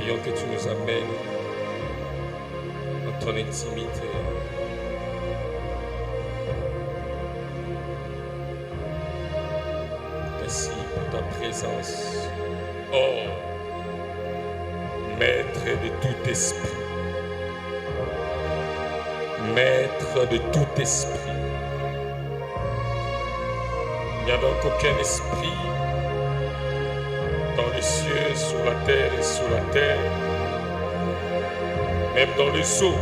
prions que tu nous amènes dans ton intimité. Merci pour ta présence. Oh, Maître de tout esprit. Maître de tout esprit. Il n'y a donc aucun esprit dans les cieux, sur la terre et sous la terre, même dans les eaux,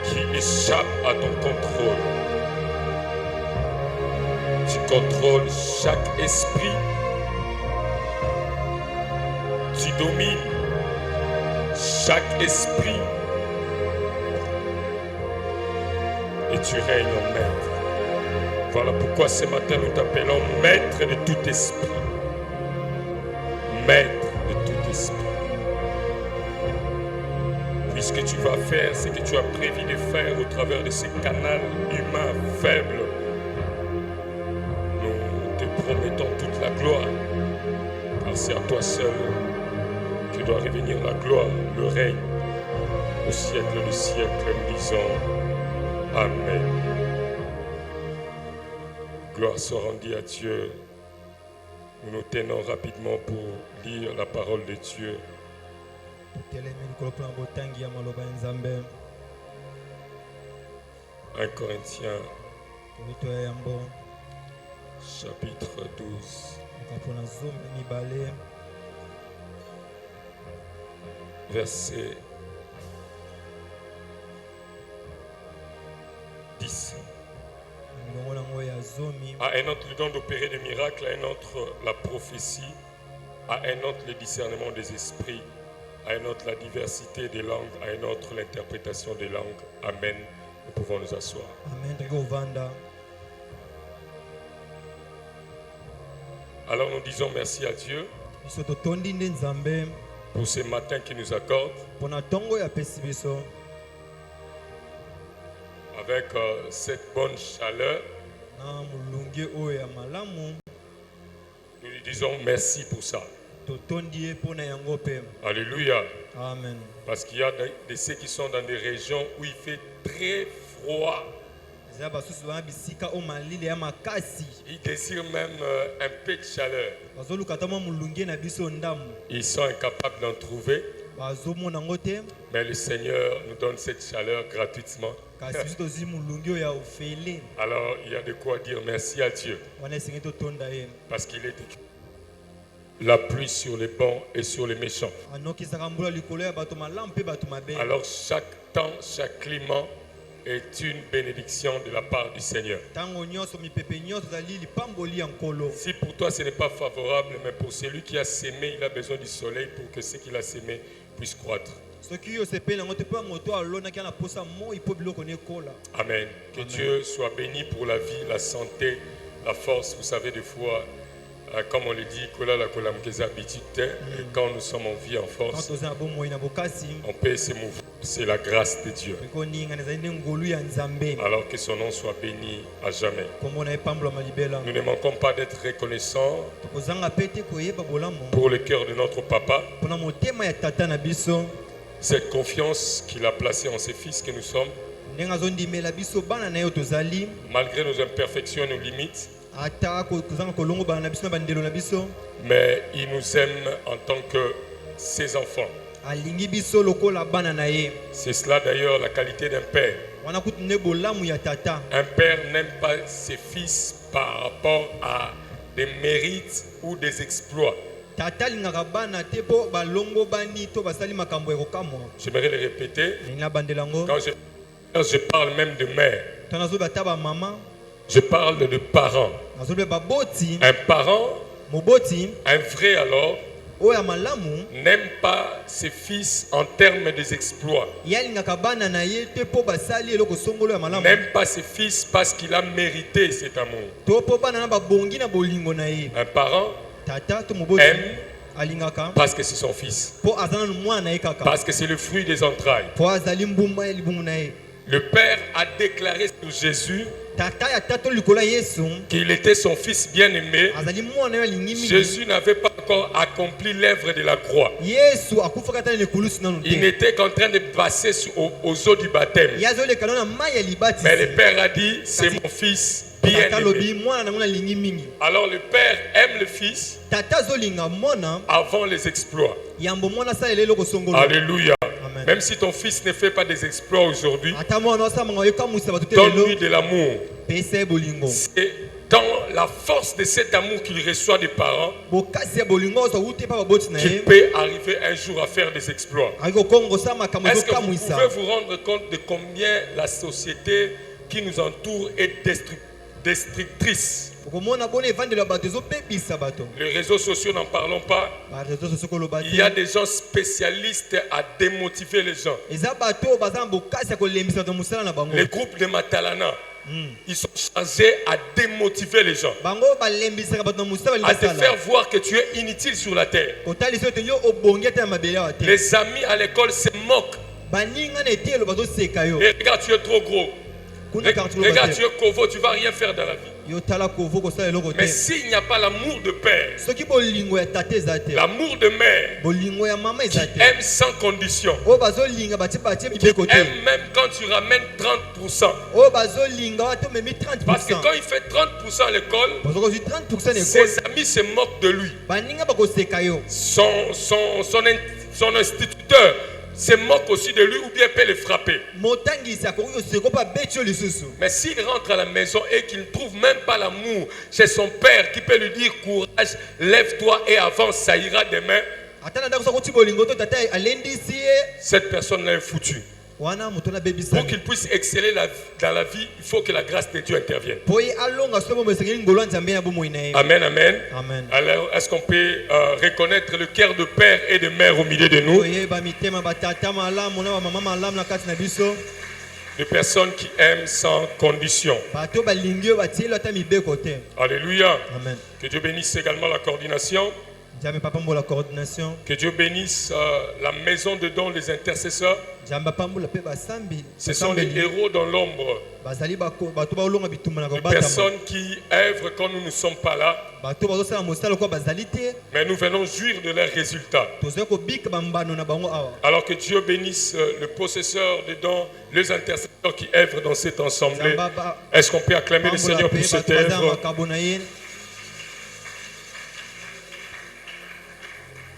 qui échappe à ton contrôle. Tu contrôles chaque esprit. Tu domines chaque esprit. Et tu règnes en maître. Voilà pourquoi ce matin nous t'appelons Maître de tout esprit. Maître de tout esprit. Puisque tu vas faire ce que tu as prévu de faire au travers de ces canaux humains faibles, nous te promettons toute la gloire. Car c'est à toi seul que doit revenir la gloire, le règne, au siècle du siècle. Nous disons Amen. Gloire soit rendue à Dieu. Nous nous tenons rapidement pour lire la parole de Dieu. 1 Corinthiens, chapitre 12, verset 10. À un autre le don d'opérer des miracles, à un autre la prophétie, à un autre le discernement des esprits, à un autre la diversité des langues, à un autre l'interprétation des langues. Amen. Nous pouvons nous asseoir. Alors nous disons merci à Dieu pour ce matin qu'il nous accorde. Avec cette bonne chaleur, nous lui disons merci pour ça. Alléluia. Amen. Parce qu'il y a de ceux qui sont dans des régions où il fait très froid. Ils désirent même un peu de chaleur. Ils sont incapables d'en trouver. Mais le Seigneur nous donne cette chaleur gratuitement. Alors il y a de quoi dire merci à Dieu. Parce qu'il est écrit la pluie sur les bons et sur les méchants. Alors chaque temps, chaque climat est une bénédiction de la part du Seigneur. Si pour toi ce n'est pas favorable, mais pour celui qui a sémé, il a besoin du soleil pour que ce qu'il a sémé puisse croître. Amen. Que Dieu soit béni pour la vie, la santé, la force. Vous savez, des fois, comme on le dit, quand nous sommes en vie, en force, on peut se mouvoir. C'est la grâce de Dieu. Alors que son nom soit béni à jamais. Nous ne manquons pas d'être reconnaissants pour le cœur de notre papa. Cette confiance qu'il a placée en ses fils que nous sommes, malgré nos imperfections et nos limites, mais il nous aime en tant que ses enfants. C'est cela d'ailleurs la qualité d'un père. Un père n'aime pas ses fils par rapport à des mérites ou des exploits. J'aimerais le répéter. Quand je parle même de mère, je parle de parents. Un parent, un vrai alors, n'aime pas ses fils en termes des exploits. N'aime pas ses fils parce qu'il a mérité cet amour. Un parent aime parce que c'est son fils. Parce que c'est le fruit des entrailles. Le Père a déclaré sur Jésus qu'il était son fils bien-aimé. Jésus n'avait pas encore accompli l'œuvre de la croix. Il n'était qu'en train de passer aux eaux du baptême. Mais le Père a dit, c'est mon fils bien-aimé. Alors le Père aime le Fils avant les exploits. Alléluia. Même si ton fils ne fait pas des exploits aujourd'hui, donne-lui de l'amour. C'est dans la force de cet amour qu'il reçoit des parents qu'il peut arriver un jour à faire des exploits. Est-ce que vous pouvez vous rendre compte de combien la société qui nous entoure est destructrice? Les réseaux sociaux, n'en parlons pas. Il y a des gens spécialistes à démotiver les gens. Les groupes de Matalana, ils sont chargés à démotiver les gens, à te faire voir que tu es inutile sur la terre. Les amis à l'école se moquent. Et regarde, tu es trop gros. Regarde, tu es covo, tu ne vas rien faire dans la vie. Mais s'il n'y a pas l'amour de père, l'amour de mère, qui aime sans condition, qui aime même quand tu ramènes 30%. Parce que quand il fait 30% à l'école, ses amis se moquent de lui. Son instituteur se moque aussi de lui ou bien peut le frapper. Mais s'il rentre à la maison et qu'il ne trouve même pas l'amour chez son père qui peut lui dire courage, lève-toi et avance, ça ira demain, cette personne-là est foutue. Pour qu'il puisse exceller dans la vie, il faut que la grâce de Dieu intervienne. Amen, amen. Alors, est-ce qu'on peut reconnaître le cœur de père et de mère au milieu de nous? Des personnes qui aiment sans condition. Alléluia. Amen. Que Dieu bénisse également la coordination. Que Dieu bénisse la maison de dons des intercesseurs. Ce sont les héros dans l'ombre. Les personnes qui œuvrent quand nous ne sommes pas là. Mais nous venons jouir de leurs résultats. Alors que Dieu bénisse le possesseur de dons, les intercesseurs qui œuvrent dans cette assemblée. Est-ce qu'on peut acclamer le Seigneur pour cette œuvre?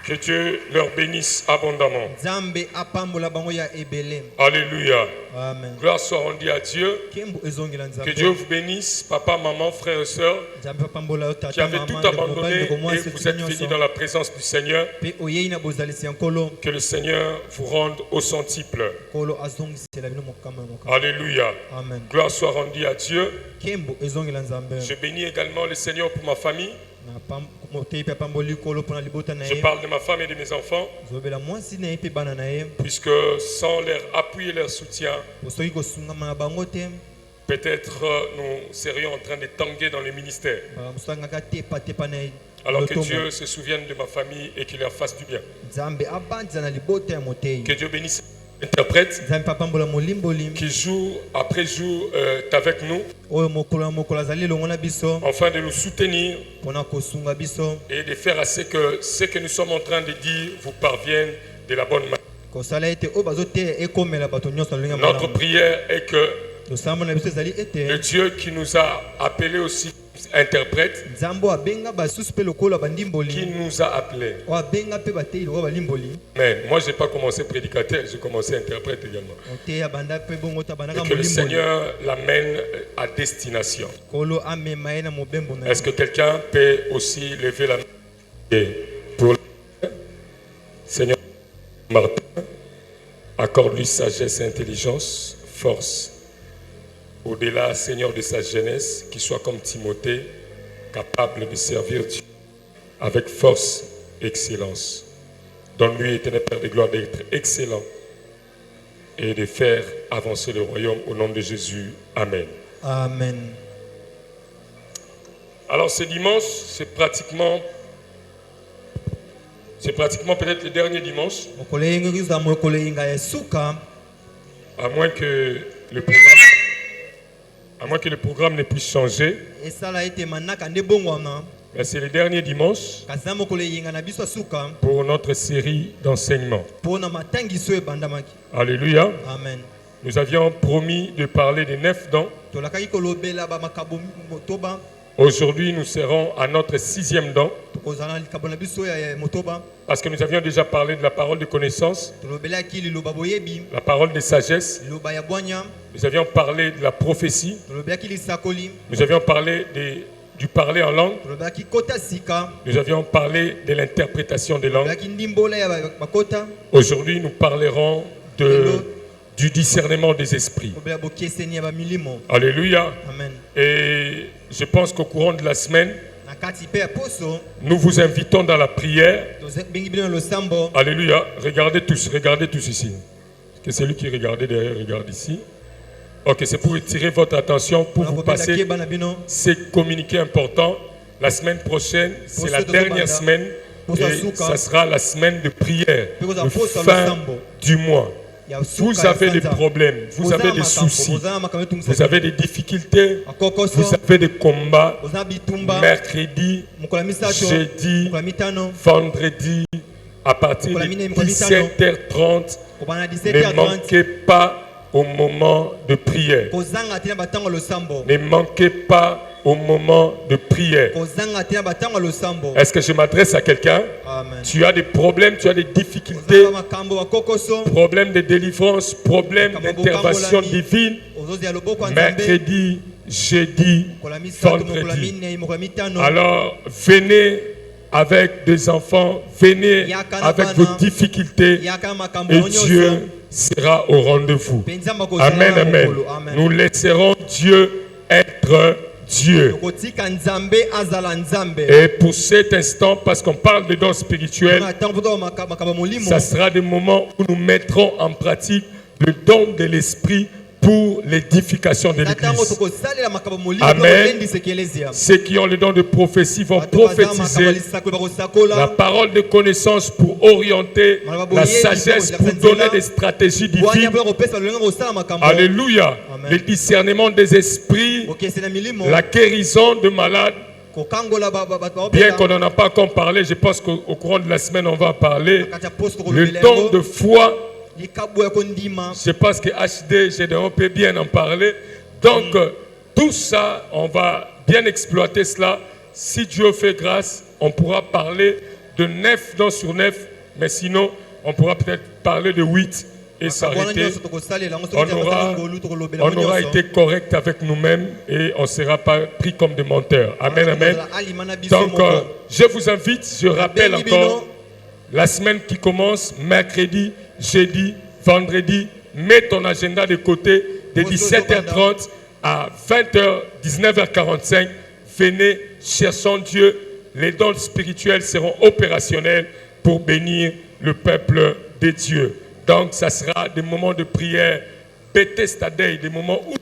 Que Dieu leur bénisse abondamment. Alléluia. Amen. Gloire soit rendue à Dieu. Que Dieu vous bénisse, papa, maman, frères et sœurs, qui avez tout abandonné et vous êtes venus dans la présence du Seigneur. Que le Seigneur vous rende au centuple. Alléluia. Amen. Gloire soit rendue à Dieu. Je bénis également le Seigneur pour ma famille. Je parle de ma femme et de mes enfants, puisque sans leur appui et leur soutien, peut-être nous serions en train de tanguer dans les ministères. Alors que Dieu se souvienne de ma famille et qu'il leur fasse du bien. Que Dieu bénisse l'interprète qui jour après jour avec nous, afin de nous soutenir et de faire à ce que nous sommes en train de dire vous parvienne de la bonne manière. Notre prière est que le Dieu qui nous a appelés aussi interprète, qui nous a appelés. Mais moi je n'ai pas commencé prédicateur, j'ai commencé interprète également. Et que le Seigneur l'amène à destination. Est-ce que quelqu'un peut aussi lever la main pour le Seigneur Martin? Accorde-lui sagesse et intelligence, force. Au-delà, Seigneur, de sa jeunesse, qu'il soit comme Timothée, capable de servir Dieu avec force et excellence. Donne-lui, éternel Père de gloire, d'être excellent et de faire avancer le royaume au nom de Jésus. Amen. Amen. Alors ce dimanche, c'est pratiquement peut-être le dernier dimanche. À moins que le programme ne puisse changer. Mais c'est le dernier dimanche pour notre série d'enseignements. Alléluia. Amen. Nous avions promis de parler des 9 dons. Aujourd'hui, nous serons à notre 6e don. Parce que nous avions déjà parlé de la parole de connaissance, la parole de sagesse. Nous avions parlé de la prophétie. Nous avions parlé du parler en langue. Nous avions parlé de l'interprétation des langues. Aujourd'hui, nous parlerons du discernement des esprits. Alléluia. Amen. Et je pense qu'au courant de la semaine, nous vous invitons dans la prière. Alléluia. Regardez tous ici. Que celui qui regardait derrière regarde ici. Ok, c'est pour attirer votre attention, pour vous passer ces communiqués importants. La semaine prochaine, c'est la dernière semaine et ça sera la semaine de prière, de fin du mois. Vous avez des problèmes, vous avez des soucis, vous avez des difficultés, vous avez des combats. Mercredi, jeudi, vendredi, à partir de 17h30, ne manquez pas au moment de prière. Ne manquez pas au moment de prière. Est-ce que je m'adresse à quelqu'un? Tu as des problèmes, tu as des difficultés, problèmes de délivrance, problèmes d'intervention divine. Mercredi, jeudi, vendredi. Alors, venez avec des enfants, venez avec vos difficultés et Dieu sera au rendez-vous. Amen, amen. Nous laisserons Dieu être Dieu. Et pour cet instant, parce qu'on parle de dons spirituels, ça sera des moments où nous mettrons en pratique le don de l'esprit pour l'édification de l'Église. Amen. Ceux qui ont le don de prophétie vont prophétiser la parole de connaissance pour orienter la sagesse, pour donner des stratégies divines. Alléluia. Le discernement des esprits, la guérison de malades. Bien qu'on n'en a pas encore parlé, je pense qu'au courant de la semaine, on va parler. Le don de foi. Je pense que HD, on peut bien en parler. Donc, tout ça, on va bien exploiter cela. Si Dieu fait grâce, on pourra parler de 9 dons sur 9. Mais sinon, on pourra peut-être parler de 8 et s'arrêter. On aura été correct avec nous-mêmes et on ne sera pas pris comme des menteurs. Amen, amen. Donc, je vous invite, je rappelle encore, la semaine qui commence, mercredi, jeudi, vendredi, mets ton agenda de côté de 17h30 à 20h, 19h45. Venez, cherchons Dieu. Les dons spirituels seront opérationnels pour bénir le peuple de Dieu. Donc, ça sera des moments de prière, Bethesda Day, des moments où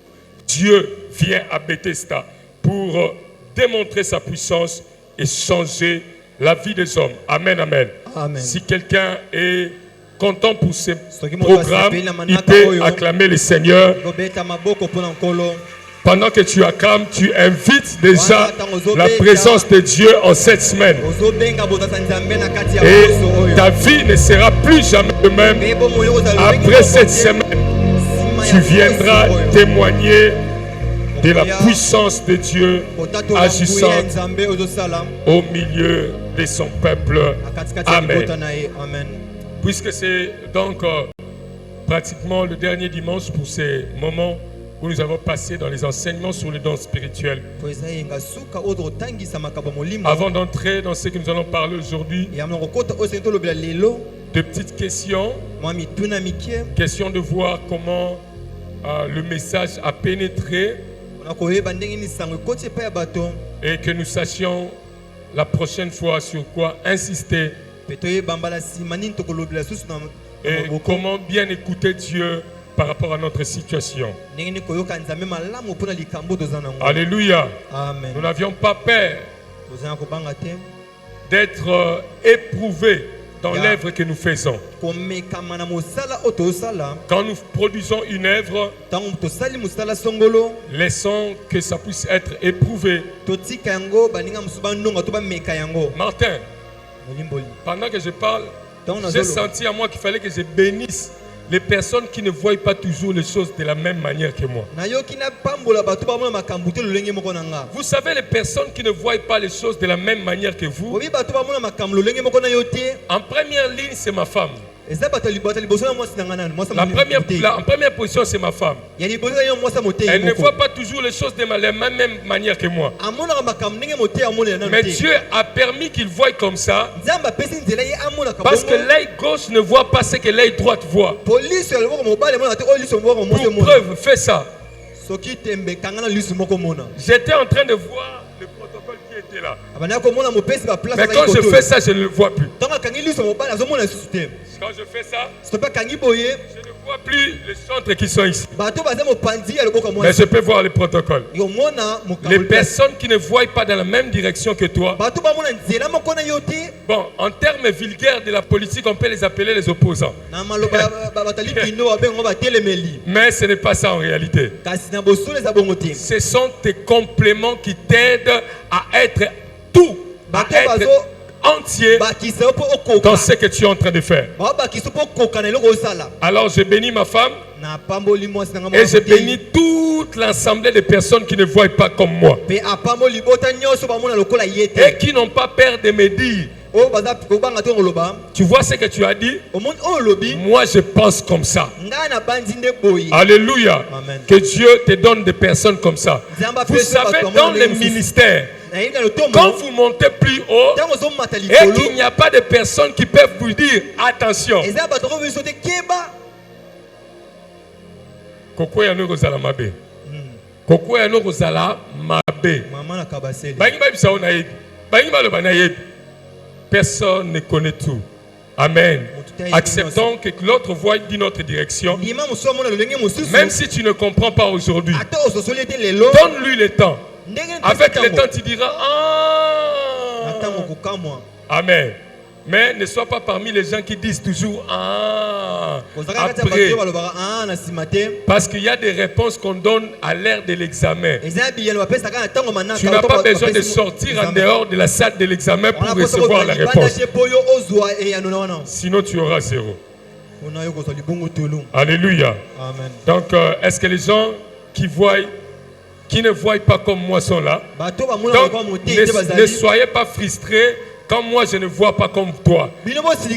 Dieu vient à Bethesda pour démontrer sa puissance et changer la vie des hommes. Amen, amen. Amen. Si quelqu'un est content pour ce programme, il peut acclamer le Seigneur. Pendant que tu acclames, tu invites déjà la présence de Dieu en cette semaine. Et ta vie ne sera plus jamais de même. Après cette semaine, tu viendras témoigner de la puissance de Dieu agissante au milieu de son peuple. Amen. Puisque c'est donc pratiquement le dernier dimanche pour ces moments où nous avons passé dans les enseignements sur les dons spirituels. Avant d'entrer dans ce que nous allons parler aujourd'hui, de petites questions. Question de voir comment le message a pénétré et que nous sachions la prochaine fois sur quoi insister. Et comment bien écouter Dieu par rapport à notre situation. Alléluia. Amen. Nous n'avions pas peur d'être éprouvés dans l'œuvre que nous faisons. Quand nous produisons une œuvre, laissons que ça puisse être éprouvé. Martin, pendant que je parle, j'ai senti à moi qu'il fallait que je bénisse les personnes qui ne voient pas toujours les choses de la même manière que moi. Vous savez, les personnes qui ne voient pas les choses de la même manière que vous, en première ligne, c'est ma femme. En première position, c'est ma femme. Elle ne voit pas toujours les choses de la même manière que moi. Mais Dieu a permis qu'il voie comme ça, parce que l'œil gauche ne voit pas ce que l'œil droite voit. Pour preuve, fais ça. J'étais en train de voir le protocole qui était là. Mais quand je fais ça, je ne le vois plus. Quand je fais ça, je ne vois plus les centres qui sont ici. Mais je peux voir le protocole. Les personnes qui ne voient pas dans la même direction que toi. Bon, en termes vulgaires de la politique, on peut les appeler les opposants. Mais ce n'est pas ça en réalité. Ce sont tes compléments qui t'aident à être tout, à être entier dans ce que tu es en train de faire. Alors je bénis ma femme et je bénis toute l'assemblée de personnes qui ne voient pas comme moi et qui n'ont pas peur de me dire: tu vois ce que tu as dit? Moi je pense comme ça. Alléluia. Amen. Que Dieu te donne des personnes comme ça. Vous savez, dans les ministères, quand vous montez plus haut et qu'il n'y a pas de personnes qui peuvent vous dire attention, Koko ya no kozala mabe. Koko ya no kozala mabe. Personne ne connaît tout. Amen. Acceptons que l'autre voie d'une autre direction. Même si tu ne comprends pas aujourd'hui, donne-lui le temps. Avec le temps, tu diras: ah. Amen. Mais ne sois pas parmi les gens qui disent toujours ah après. Parce qu'il y a des réponses qu'on donne à l'heure de l'examen. Tu n'as pas besoin de sortir en dehors de la salle de l'examen pour recevoir la réponse. Sinon tu auras zéro. Alléluia. Amen. Donc est-ce que les gens qui ne voient pas comme moi sont là? Donc ne soyez pas frustrés quand moi je ne vois pas comme toi.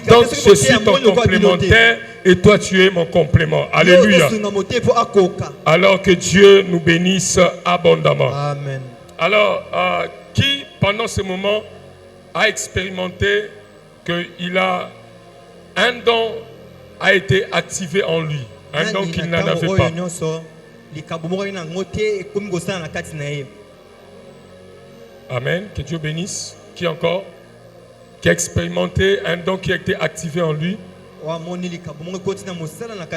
Donc je suis ton complémentaire et toi tu es mon complément. Alléluia. Alors que Dieu nous bénisse abondamment. Amen. Alors qui pendant ce moment a expérimenté qu'il a un don a été activé en lui, un don qu'il n'en avait pas? Amen. Que Dieu bénisse. Qui encore? Qui a expérimenté un don qui a été activé en lui?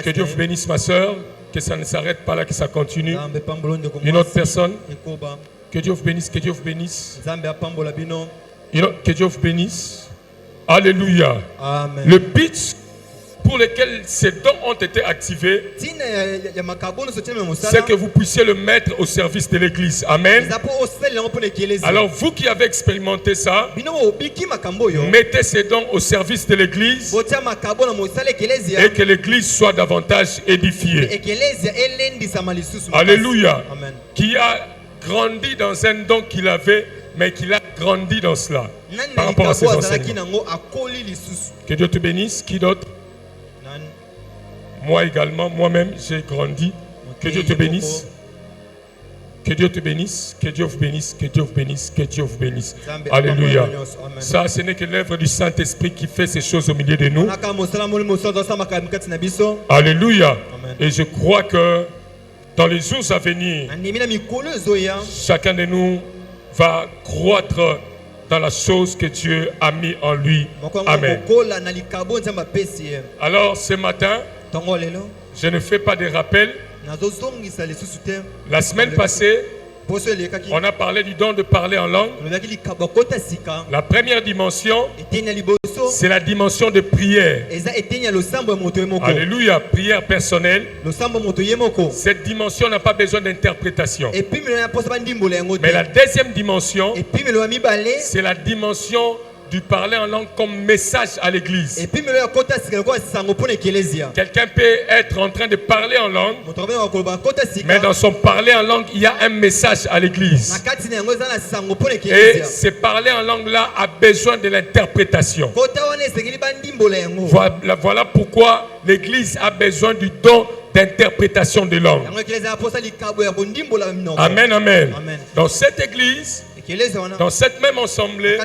Que Dieu vous bénisse, ma soeur. Que ça ne s'arrête pas là, que ça continue. Une autre personne? Que Dieu vous bénisse, que Dieu vous bénisse. Que Dieu vous bénisse. Alléluia. Amen. Le but pour lequel ces dons ont été activés, c'est que vous puissiez le mettre au service de l'église. Amen. Alors vous qui avez expérimenté ça, mettez ces dons au service de l'église et que l'église soit davantage édifiée. Alléluia. Amen. Qui a grandi dans un don qu'il avait, mais qu'il a grandi dans cela par rapport à ses enseignements. Que Dieu te bénisse. Qui d'autre? Moi également, moi-même, j'ai grandi. Que Dieu te bénisse. Que Dieu te bénisse. Que Dieu vous bénisse. Que Dieu vous bénisse. Que Dieu vous bénisse. Alléluia. Ça, ce n'est que l'œuvre du Saint-Esprit qui fait ces choses au milieu de nous. Alléluia. Amen. Et je crois que dans les jours à venir, chacun de nous va croître dans la chose que Dieu a mis en lui. Amen. Alors ce matin, je ne fais pas de rappel. La semaine passée, On a parlé du don de parler en langue. La première dimension, c'est la dimension de prière. Alléluia, prière personnelle. Cette dimension n'a pas besoin d'interprétation. Mais la deuxième dimension, c'est la dimension du parler en langue comme message à l'église. Quelqu'un peut être en train de parler en langue, mais dans son parler en langue, il y a un message à l'église. Et ce parler en langue-là a besoin de l'interprétation. Voilà pourquoi l'église a besoin du don d'interprétation de langue. Amen, amen. Dans cette église, dans cette même assemblée,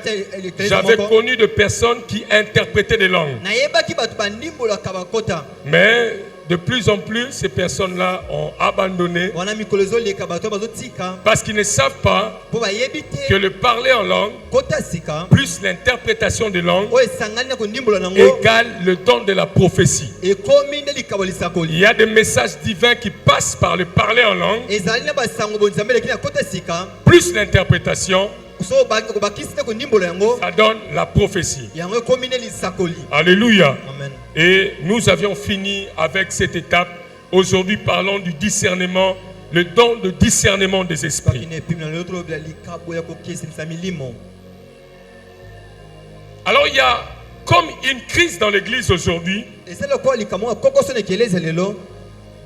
j'avais connu de personnes qui interprétaient des langues. Mais de plus en plus, ces personnes-là ont abandonné parce qu'ils ne savent pas que le parler en langue plus l'interprétation des langues égale le don de la prophétie. Il y a des messages divins qui passent par le parler en langue plus l'interprétation. Ça donne la prophétie. Alléluia. Amen. Et nous avions fini avec cette étape. Aujourd'hui, parlons du discernement, le don de discernement des esprits. Alors, il y a comme une crise dans l'église aujourd'hui.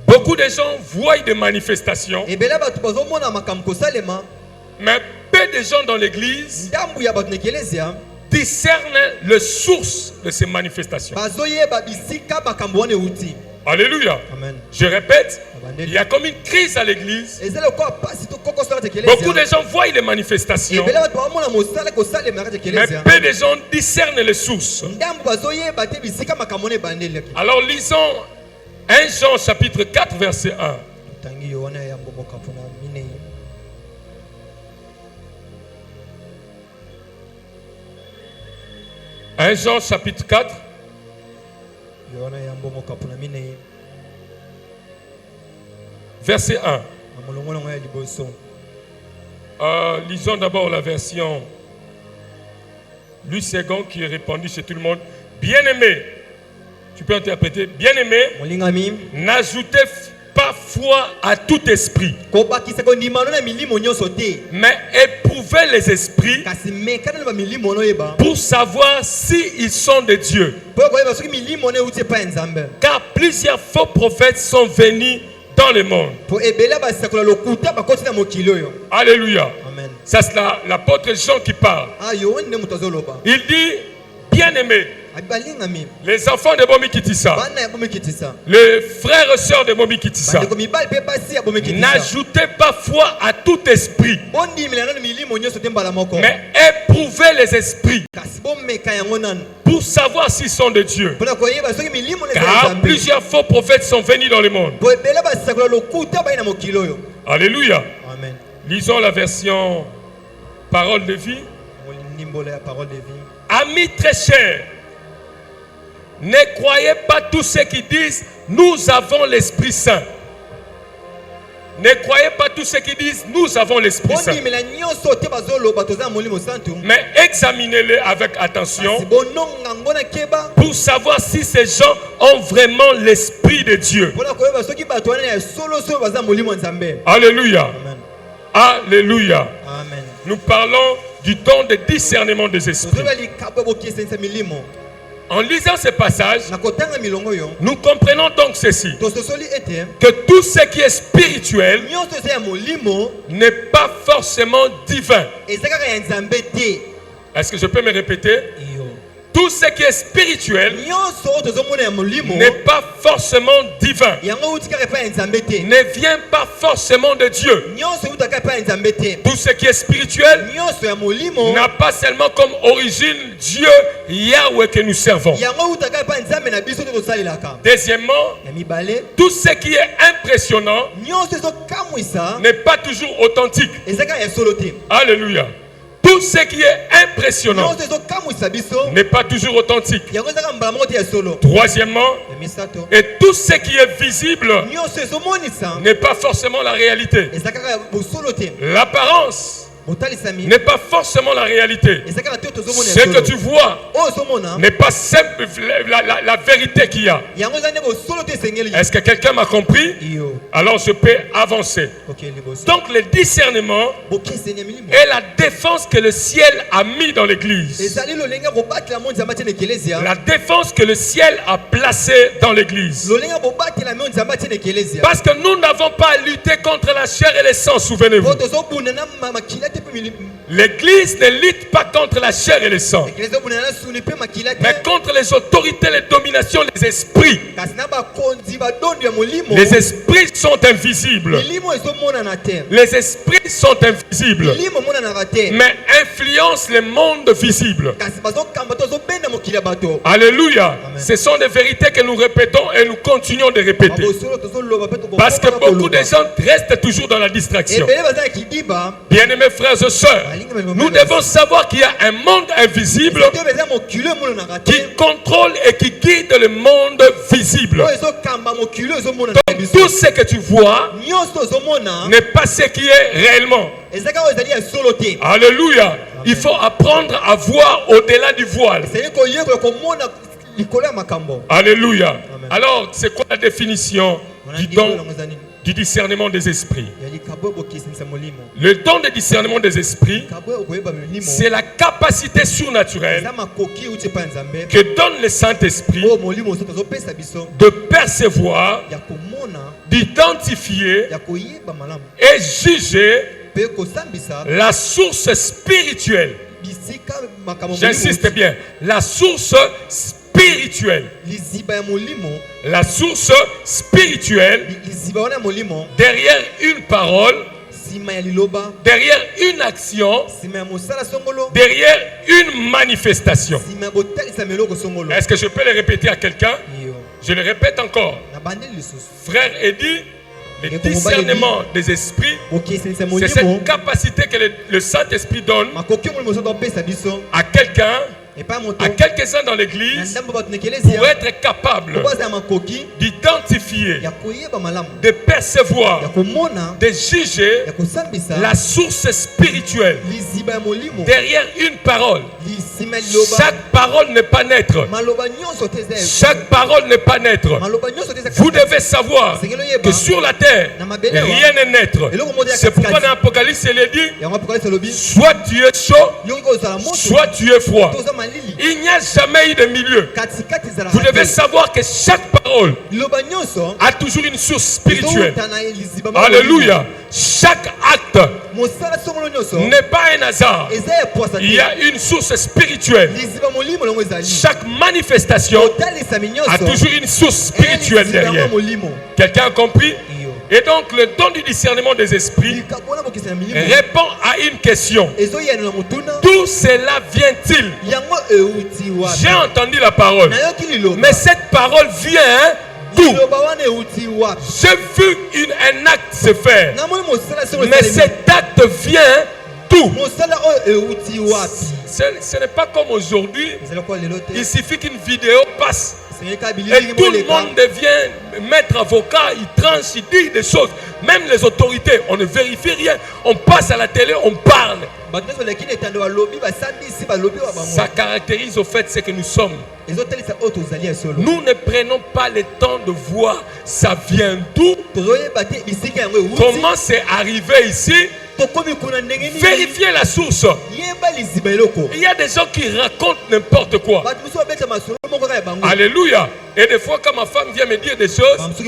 Beaucoup de gens voient des manifestations. Mais peu de gens dans l'église discernent les sources de ces manifestations. Alléluia. Amen. Je répète, il y a comme une crise à l'église. Beaucoup de gens voient les manifestations, mais peu de gens discernent les sources. Alors lisons 1 Jean chapitre 4 verset 1. 1 Jean chapitre 4. Verset 1. Lisons d'abord la version Louis II qui est répandue chez tout le monde. Bien-aimé, tu peux interpréter, bien-aimé, n'ajoutez pas foi à tout esprit, mais éprouvez les esprits pour savoir s'ils sont de Dieu. Car plusieurs faux prophètes sont venus dans le monde. Alléluia. Amen. Ça c'est l'apôtre Jean qui parle. Il dit, bien-aimé, les enfants de Bomi Kitissa, les frères et sœurs de Bomi Kitissa, n'ajoutez pas foi à tout esprit, mais éprouvez les esprits pour savoir s'ils sont de Dieu. Car plusieurs faux prophètes sont venus dans le monde. Alléluia. Amen. Lisons la version Parole de vie. Amis très chers, ne croyez pas tous ceux qui disent nous avons l'Esprit Saint. Ne croyez pas tous ceux qui disent nous avons l'Esprit Saint. Mais examinez-les avec attention pour savoir si ces gens ont vraiment l'Esprit de Dieu. Alléluia. Amen. Alléluia. Amen. Nous parlons du don de discernement des esprits. En lisant ce passage, nous comprenons donc ceci, que tout ce qui est spirituel n'est pas forcément divin. Est-ce que je peux me répéter? Tout ce qui est spirituel n'est pas forcément divin, ne vient pas forcément de Dieu. Tout ce qui est spirituel n'a pas seulement comme origine Dieu Yahweh que nous servons. Deuxièmement, tout ce qui est impressionnant n'est pas toujours authentique. Alléluia. Tout ce qui est impressionnant n'est pas toujours authentique. Troisièmement, et tout ce qui est visible n'est pas forcément la réalité. L'apparence n'est pas forcément la réalité. Ce que tu vois n'est pas simple la vérité qu'il y a. Est-ce que quelqu'un m'a compris? Alors je peux avancer. Donc le discernement est la défense que le ciel a mis dans l'église. La défense que le ciel a placée dans l'église. Parce que nous n'avons pas à lutter contre la chair et le sang, souvenez-vous. L'église ne lutte pas contre la chair et le sang, mais contre les autorités, les dominations, les esprits. Les esprits sont invisibles. Les esprits sont invisibles, mais influencent les mondes visibles. Alléluia. Ce sont des vérités que nous répétons et nous continuons de répéter. Parce que beaucoup de gens restent toujours dans la distraction. Bien-aimés frères et sœurs, nous devons savoir qu'il y a un monde invisible qui contrôle et qui guide le monde visible. Donc tout ce que tu vois n'est pas ce qui est réellement. Alléluia. Il faut apprendre à voir au-delà du voile. Alléluia. Alors, c'est quoi la définition du discernement des esprits? Le don de discernement des esprits, c'est la capacité surnaturelle que donne le Saint-Esprit de percevoir, d'identifier et juger la source spirituelle. J'insiste bien, la source spirituelle. La source spirituelle derrière une parole, derrière une action, derrière une manifestation. Est-ce que je peux le répéter à quelqu'un? Je le répète encore. Frère Eddy, le discernement des esprits, c'est cette capacité que le Saint-Esprit donne à quelqu'un, à quelques-uns dans l'église, pour être capable d'identifier, de percevoir, de juger la source spirituelle derrière une parole. Chaque parole n'est pas neutre. Chaque parole n'est pas neutre. Vous devez savoir que sur la terre, rien n'est neutre. C'est pourquoi dans l'Apocalypse, il est dit, soit tu es chaud, soit tu es froid. Il n'y a jamais eu de milieu. Vous devez savoir que chaque parole a toujours une source spirituelle. Alléluia. Chaque acte n'est pas un hasard. Il y a une source spirituelle. Chaque manifestation a toujours une source spirituelle derrière. Quelqu'un a compris? Et donc le don du discernement des esprits répond à une question. D'où cela vient-il? J'ai entendu la parole, mais cette parole vient d'où? J'ai vu un acte se faire, mais cet acte vient d'où? Ce n'est pas comme aujourd'hui. Il suffit qu'une vidéo passe et tout le monde devient maître avocat, il tranche, il dit des choses. Même les autorités, on ne vérifie rien. On passe à la télé, on parle. Ça caractérise au fait ce que nous sommes. Nous ne prenons pas le temps de voir ça vient d'où, comment c'est arrivé ici. Vérifiez la source. Il y a des gens qui racontent n'importe quoi. Alléluia. Et des fois quand ma femme vient me dire des choses, je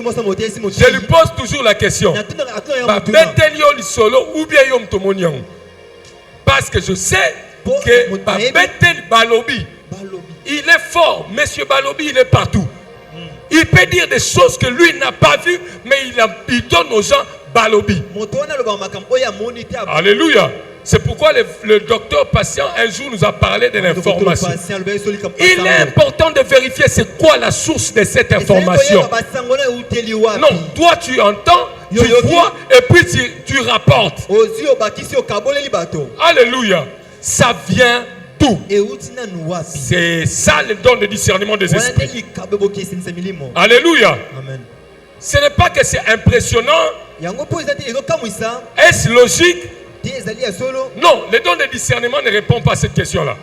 lui pose toujours la question, parce que je sais que Balobi, il est fort. Monsieur Balobi, il est partout. Il peut dire des choses que lui n'a pas vues, mais il donne aux gens Balobi. Alléluia. C'est pourquoi le docteur patient un jour nous a parlé de l'information. Il est important de vérifier c'est quoi la source de cette information. Non, toi tu entends, tu vois et puis tu rapportes. Alléluia. Ça vient tout. C'est ça le don de discernement des esprits. Alléluia. Amen. Ce n'est pas que c'est impressionnant. Est-ce logique? Non, le don de discernement ne répond pas à cette question-là.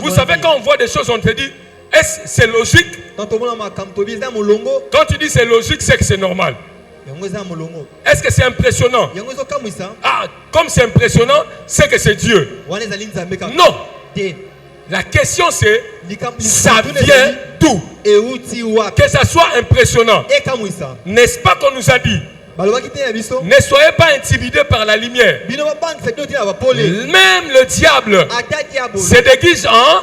Vous savez, quand on voit des choses, on te dit, est-ce que c'est logique? Quand tu dis c'est logique, c'est que c'est normal. Est-ce que c'est impressionnant? Ah, comme c'est impressionnant, c'est que c'est Dieu. Non. La question c'est, ça vient d'où? Que ça soit impressionnant. N'est-ce pas qu'on nous a dit? Ne soyez pas intimidés par la lumière. Même le diable se déguise en...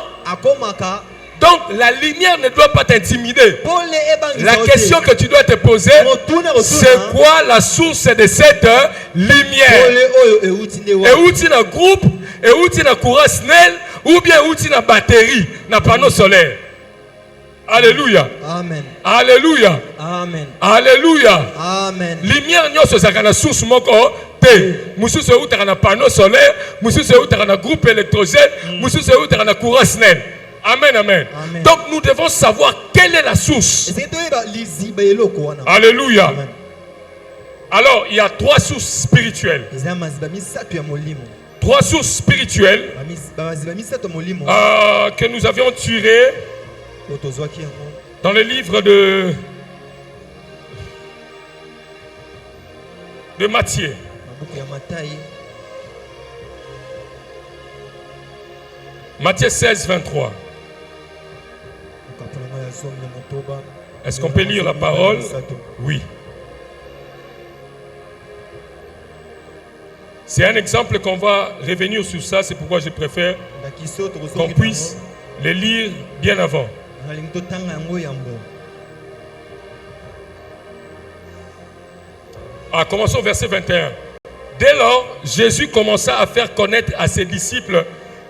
Donc la lumière ne doit pas t'intimider. La question que tu dois te poser, c'est quoi la source de cette lumière? Et où tu as un groupe, et où tu as un courant snell, ou bien où tu as une batterie, un panneau solaire. Alléluia. Amen. Alléluia. Amen. Alléluia. Amen. Lumière nyoso zakana source moko te. Mususu où tu as un panneau solaire, mususu où tu as un groupe électrogène, mususu où tu as un courant snell. Amen, amen, amen. Donc nous devons savoir quelle est la source. Alléluia. Amen. Alors il y a 3 sources spirituelles. 3 sources spirituelles que nous avions tirées dans le livre de Matthieu. Matthieu 16, 23. Est-ce qu'on peut lire la parole? Oui. C'est un exemple qu'on va revenir sur ça. C'est pourquoi je préfère qu'on puisse le lire bien avant. Commençons au verset 21. Dès lors, Jésus commença à faire connaître à ses disciples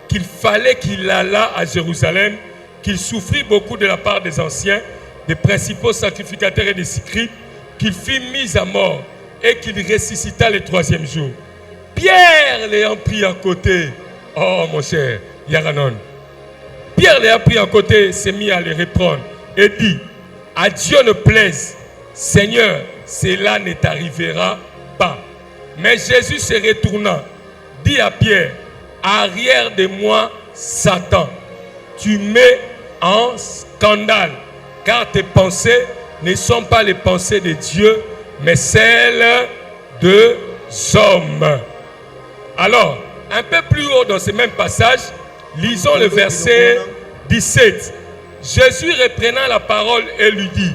qu'il fallait qu'il allât à Jérusalem, qu'il souffrit beaucoup de la part des anciens, des principaux sacrificateurs et des scribes, qu'il fut mis à mort et qu'il ressuscita le 3e jour. Pierre l'ayant pris à côté, oh mon cher Yaranon, Pierre l'ayant pris à côté, s'est mis à les reprendre et dit, à Dieu ne plaise, Seigneur, cela ne t'arrivera pas. Mais Jésus se retournant, dit à Pierre, arrière de moi, Satan, tu mets en scandale, car tes pensées ne sont pas les pensées de Dieu, mais celles de hommes. Alors, un peu plus haut dans ce même passage, lisons le verset 17. Jésus reprenant la parole et lui dit,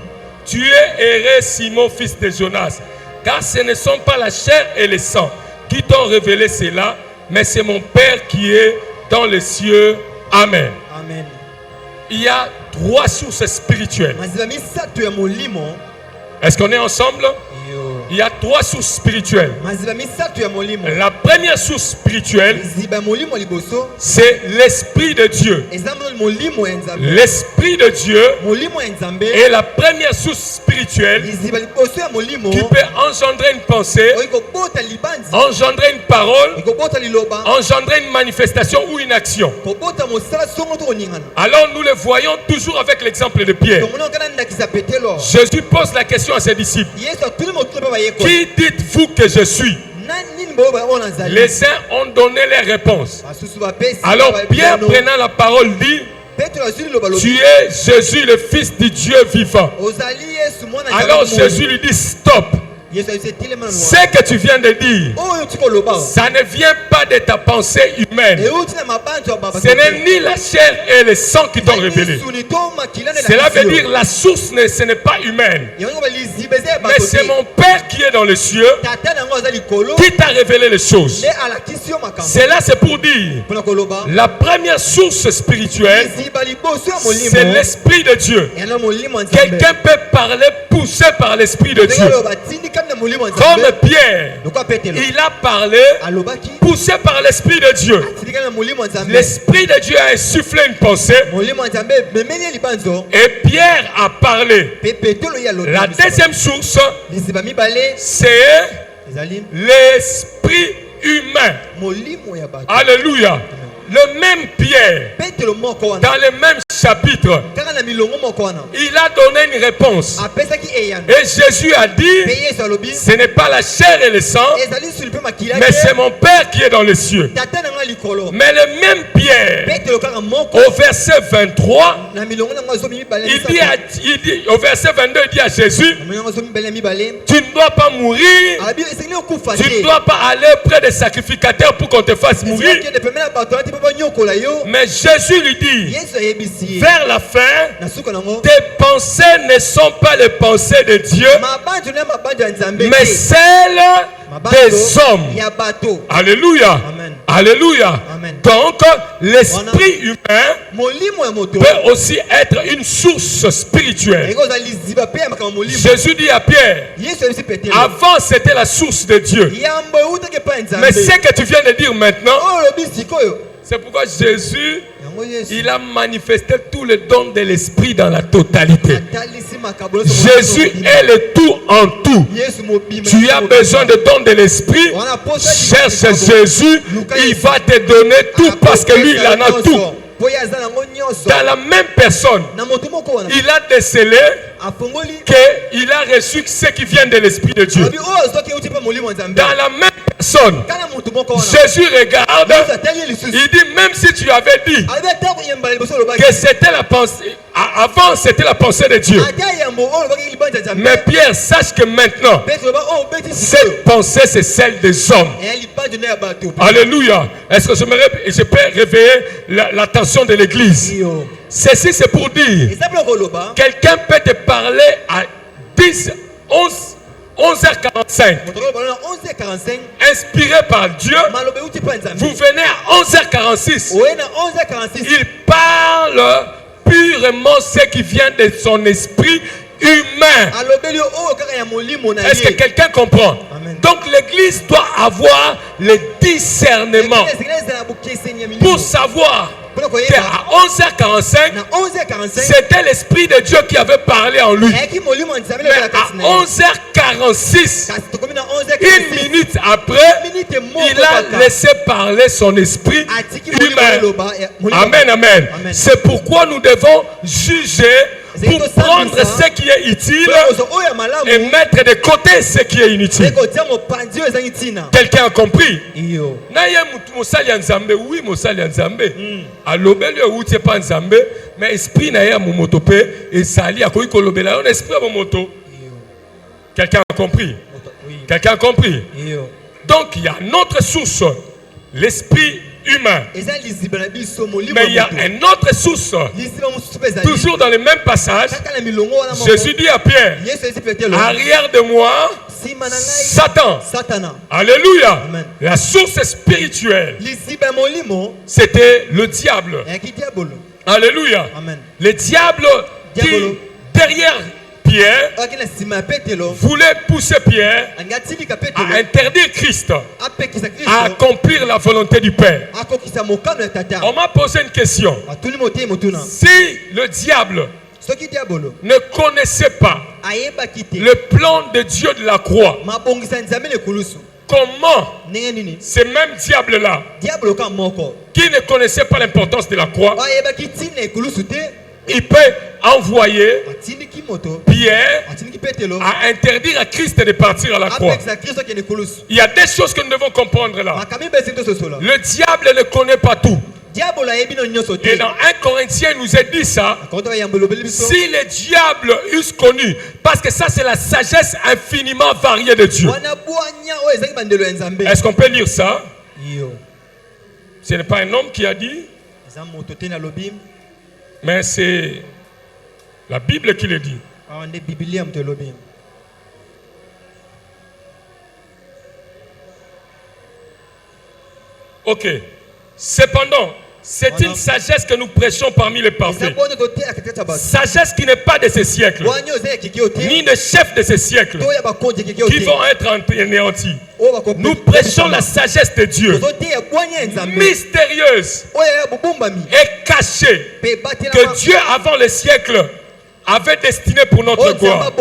tu es erré Simon, fils de Jonas, car ce ne sont pas la chair et le sang qui t'ont révélé cela, mais c'est mon Père qui est dans les cieux. Amen. Amen. Il y a 3 sources spirituelles. Est-ce qu'on est ensemble? Il y a 3 sources spirituelles. La première source spirituelle, c'est l'Esprit de Dieu. L'Esprit de Dieu est la première source spirituelle qui peut engendrer une pensée, engendrer une parole, engendrer une manifestation ou une action. Alors nous le voyons toujours avec l'exemple de Pierre. Jésus pose la question à ses disciples. Qui dites-vous que je suis? Les uns ont donné les réponses. Alors Pierre prenant la parole dit, tu es Jésus le fils du Dieu vivant. Alors Jésus lui dit stop. Ce que tu viens de dire, ça ne vient pas de ta pensée humaine. Ce n'est ni la chair et le sang qui t'ont révélé. Cela veut dire la source, ce n'est pas humaine. Mais c'est mon Père qui est dans les cieux qui t'a révélé les choses. Cela c'est pour dire la première source spirituelle, c'est l'Esprit de Dieu. Quelqu'un peut parler poussé par l'Esprit de Dieu. Comme Pierre, il a parlé poussé par l'Esprit de Dieu. L'Esprit de Dieu a insufflé une pensée et Pierre a parlé. La deuxième source, c'est l'esprit humain. Alléluia. le même Pierre, dans le même chapitre, il a donné une réponse. Et Jésus a dit, ce n'est pas la chair et le sang, mais c'est mon Père qui est dans les cieux. Mais le même Pierre, au verset 23, il dit, au verset 22, il dit à Jésus, tu ne dois pas mourir, tu ne dois pas aller près des sacrificateurs pour qu'on te fasse mourir. Mais Jésus lui dit, vers la fin, tes pensées ne sont pas les pensées de Dieu, mais celles des hommes. Alléluia. Alléluia. Donc, l'esprit humain peut aussi être une source spirituelle. Jésus dit à Pierre, avant c'était la source de Dieu. Mais ce que tu viens de dire maintenant, c'est pourquoi Jésus, il a manifesté tous les dons de l'esprit dans la totalité. Jésus est le tout en tout. Tu as besoin de dons de l'esprit. Cherche Jésus, il va te donner tout parce que lui, il en a tout. Dans la même personne, il a décelé qu'il a reçu ce qui vient de l'Esprit de Dieu. Dans la même personne, Jésus regarde, il dit, même si tu avais dit que c'était la pensée, avant c'était la pensée de Dieu, mais Pierre, sache que maintenant cette pensée c'est celle des hommes. Alléluia. Est-ce que je peux réveiller l'attention de l'église? Ceci c'est pour dire, quelqu'un peut te parler à 11h45, inspiré par Dieu. Vous venez à 11h46, il parle purement ce qui vient de son esprit humain. Est-ce que quelqu'un comprend? Amen. Donc l'église doit avoir le discernement pour savoir qu'à 11h45, c'était l'Esprit de Dieu qui avait parlé en lui. Mais à 11h46, une minute après, il a laissé parler son esprit humain. Amen, amen. C'est pourquoi nous devons juger pour prendre ce qui est utile et mettre de côté ce qui est inutile. Quelqu'un a compris? Oui, mais esprit na moto et sali a esprit moto. Quelqu'un a compris? Quelqu'un a compris? Donc il y a une autre source, l'esprit humain. Mais il y a une autre source. Toujours dans le même passage, Jésus dit à Pierre, arrière de moi, Satan. Alléluia. Amen. La source spirituelle, c'était le diable. Alléluia. Amen. Le diable qui, derrière Pierre, voulait pousser Pierre à interdire Christ, à accomplir la volonté du Père. On m'a posé une question. Si le diable ne connaissait pas le plan de Dieu de la croix, comment ce même diable-là, qui ne connaissait pas l'importance de la croix, il peut envoyer Pierre à interdire à Christ de partir à la croix? Il y a des choses que nous devons comprendre là. Le diable ne connaît pas tout. Et dans 1 Corinthiens, il nous a dit ça. Si le diable eusse connu, parce que ça c'est la sagesse infiniment variée de Dieu. Est-ce qu'on peut lire ça? Ce n'est pas un homme qui a dit, mais c'est la Bible qui le dit. Ok. Cependant, c'est une sagesse que nous prêchons parmi les parfaits. Sagesse qui n'est pas de ce siècle, ni de chefs de ce siècle, qui vont être anéantis. Nous prêchons la sagesse de Dieu, mystérieuse et cachée, que Dieu avant le siècle avait destiné pour notre gloire.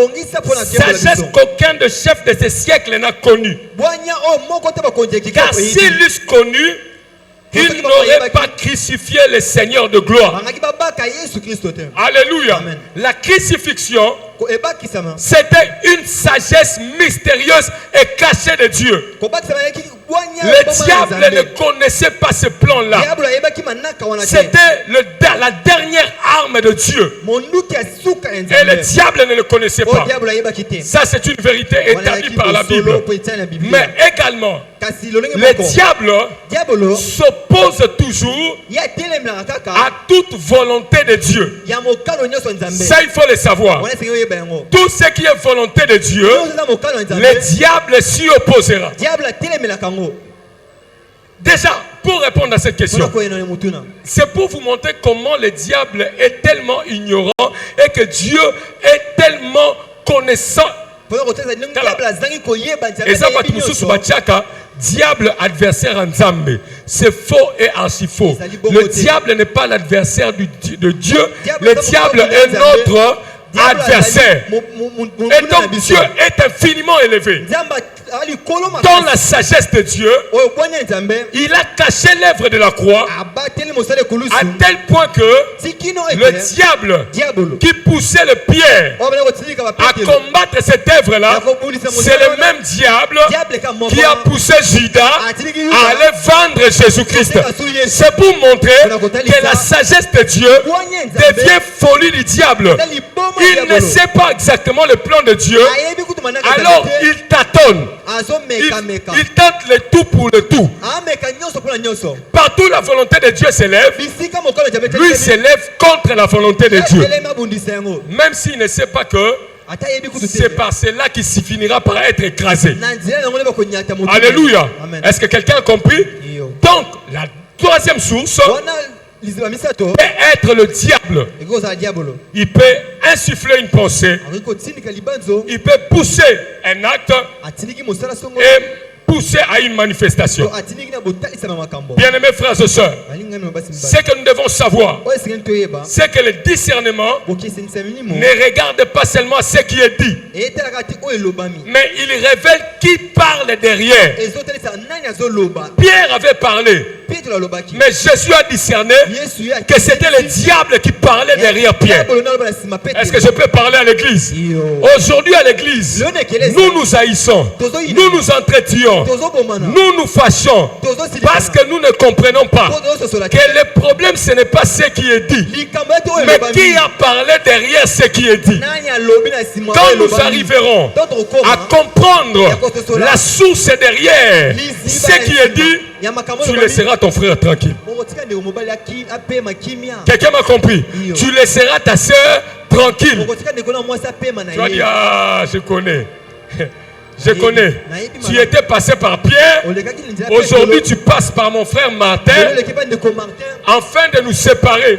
Sagesse qu'aucun de chefs de ce siècle n'a connue. Car s'ils l'eussent connu, ils n'auraient pas crucifié le Seigneur de gloire. Alléluia. Amen. La crucifixion, c'était une sagesse mystérieuse et cachée de Dieu. Le diable ne connaissait pas ce plan-là. C'était la dernière arme de Dieu. Et le diable ne le connaissait pas. Ça, c'est une vérité établie par la Bible. Mais également, le diable s'oppose toujours à toute volonté de Dieu. Ça, il faut le savoir. Tout ce qui est volonté de Dieu, le diable s'y opposera. Déjà, pour répondre à cette question, c'est pour vous montrer comment le diable est tellement ignorant et que Dieu est tellement connaissant. Et ça, diable adversaire en Zambé. C'est faux et archi faux. Le diable n'est pas l'adversaire de Dieu. Le diable est notre adversaire. Et donc Dieu est infiniment élevé. Dans la sagesse de Dieu, il a caché l'œuvre de la croix à tel point que le diable qui poussait le Pierre à combattre cette œuvre-là, c'est le même diable qui a poussé Judas à aller vendre Jésus-Christ. C'est pour montrer que la sagesse de Dieu devient folie du diable. Il ne sait pas exactement le plan de Dieu, alors il tâtonne. Il tente le tout pour le tout. Partout la volonté de Dieu s'élève, lui s'élève contre la volonté de Dieu. Même s'il ne sait pas que c'est par cela qu'il finira par être écrasé. Alléluia. Est-ce que quelqu'un a compris? Donc, la troisième source peut être le diable. Il peut insuffler une pensée. Il peut pousser un acte et pousser à une manifestation. Bien-aimés frères et sœurs, ce que nous devons savoir, c'est que le discernement ne regarde pas seulement ce qui est dit, mais il révèle qui parle derrière. Pierre avait parlé, mais Jésus a discerné que c'était le diable qui parlait derrière Pierre. Est-ce que je peux parler à l'église? Aujourd'hui à l'église, nous nous haïssons, nous nous entretuons, nous nous fâchons parce que nous ne comprenons pas que le problème ce n'est pas ce qui est dit, mais qui a parlé derrière ce qui est dit. Quand nous arriverons à comprendre la source derrière ce qui est dit, tu laisseras ton frère tranquille. Quelqu'un m'a compris? Tu laisseras ta soeur tranquille. Tu vas dire, ah, je connais. Je connais. Tu étais passé par Pierre. Aujourd'hui, tu passes par mon frère Martin. Afin de nous séparer.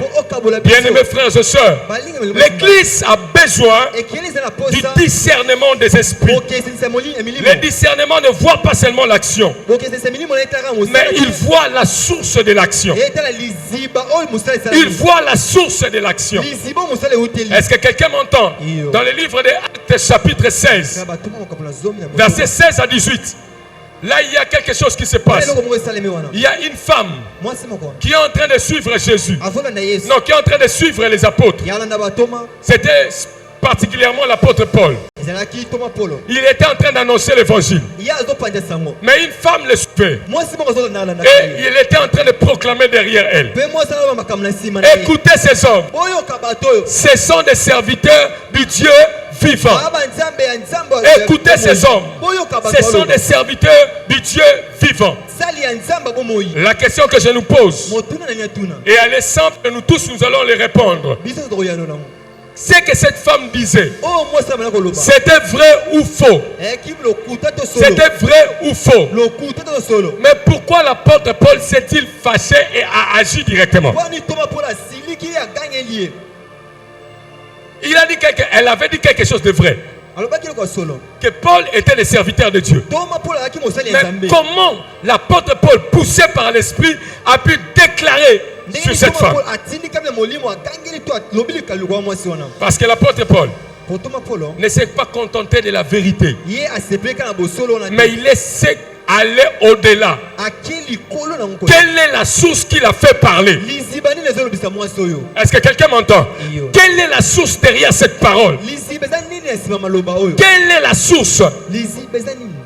Bien-aimés frères et sœurs, l'Église a besoin du discernement des esprits. Le discernement ne voit pas seulement l'action, mais il voit la source de l'action. Il voit la source de l'action. Est-ce que quelqu'un m'entend? Dans le livre des Actes, chapitre 16, verset 16 à 18. Là, il y a quelque chose qui se passe. Il y a une femme qui est en train de suivre Jésus. Non, qui est en train de suivre les apôtres. C'était particulièrement l'apôtre Paul. Il était en train d'annoncer l'évangile. Mais une femme le suivait. Et il était en train de proclamer derrière elle. Écoutez ces hommes. Ce sont des serviteurs du Dieu vivant. Écoutez ces hommes. Ce sont des serviteurs du Dieu vivant. La question que je nous pose, et elle est simple, et nous tous nous allons les répondre. C'est que cette femme disait, c'était vrai ou faux? C'était vrai ou faux? Mais pourquoi l'apôtre Paul s'est-il fâché et a agi directement? Elle avait dit quelque chose de vrai. Que Paul était le serviteur de Dieu. Mais comment l'apôtre Paul, poussé par l'esprit, a pu déclarer sur cette femme? Parce que l'apôtre Paul ne s'est pas contenté de la vérité, mais il s'est aller au-delà. Quelle est la source qui l'a fait parler? Est-ce que quelqu'un m'entend? Quelle est la source derrière cette parole? Quelle est la source?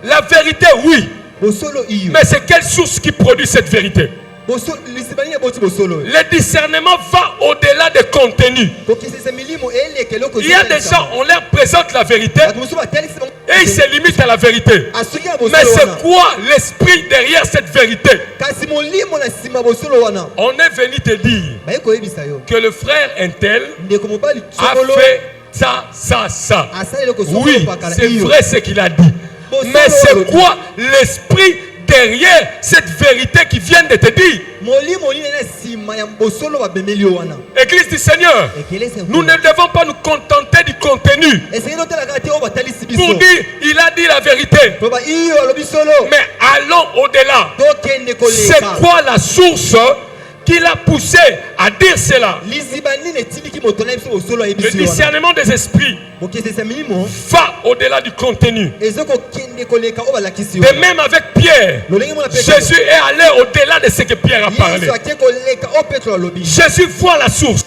La vérité, oui. Mais c'est quelle source qui produit cette vérité? Le discernement va au-delà des contenus. Il y a des gens, on leur présente la vérité et ils se limitent à la vérité. Mais c'est quoi l'esprit derrière cette vérité? On est venu te dire que le frère Intel a fait ça. Oui, c'est vrai ce qu'il a dit. Mais c'est quoi l'esprit derrière cette vérité qui vient de te dire? Église du Seigneur, nous ne devons pas nous contenter du contenu pour dire il a dit la vérité, mais allons au-delà. C'est quoi la source qui l'a poussé à dire cela? Le discernement des esprits va au-delà du contenu. Et même avec Pierre, Jésus est allé au-delà de ce que Pierre a parlé. Jésus voit la source.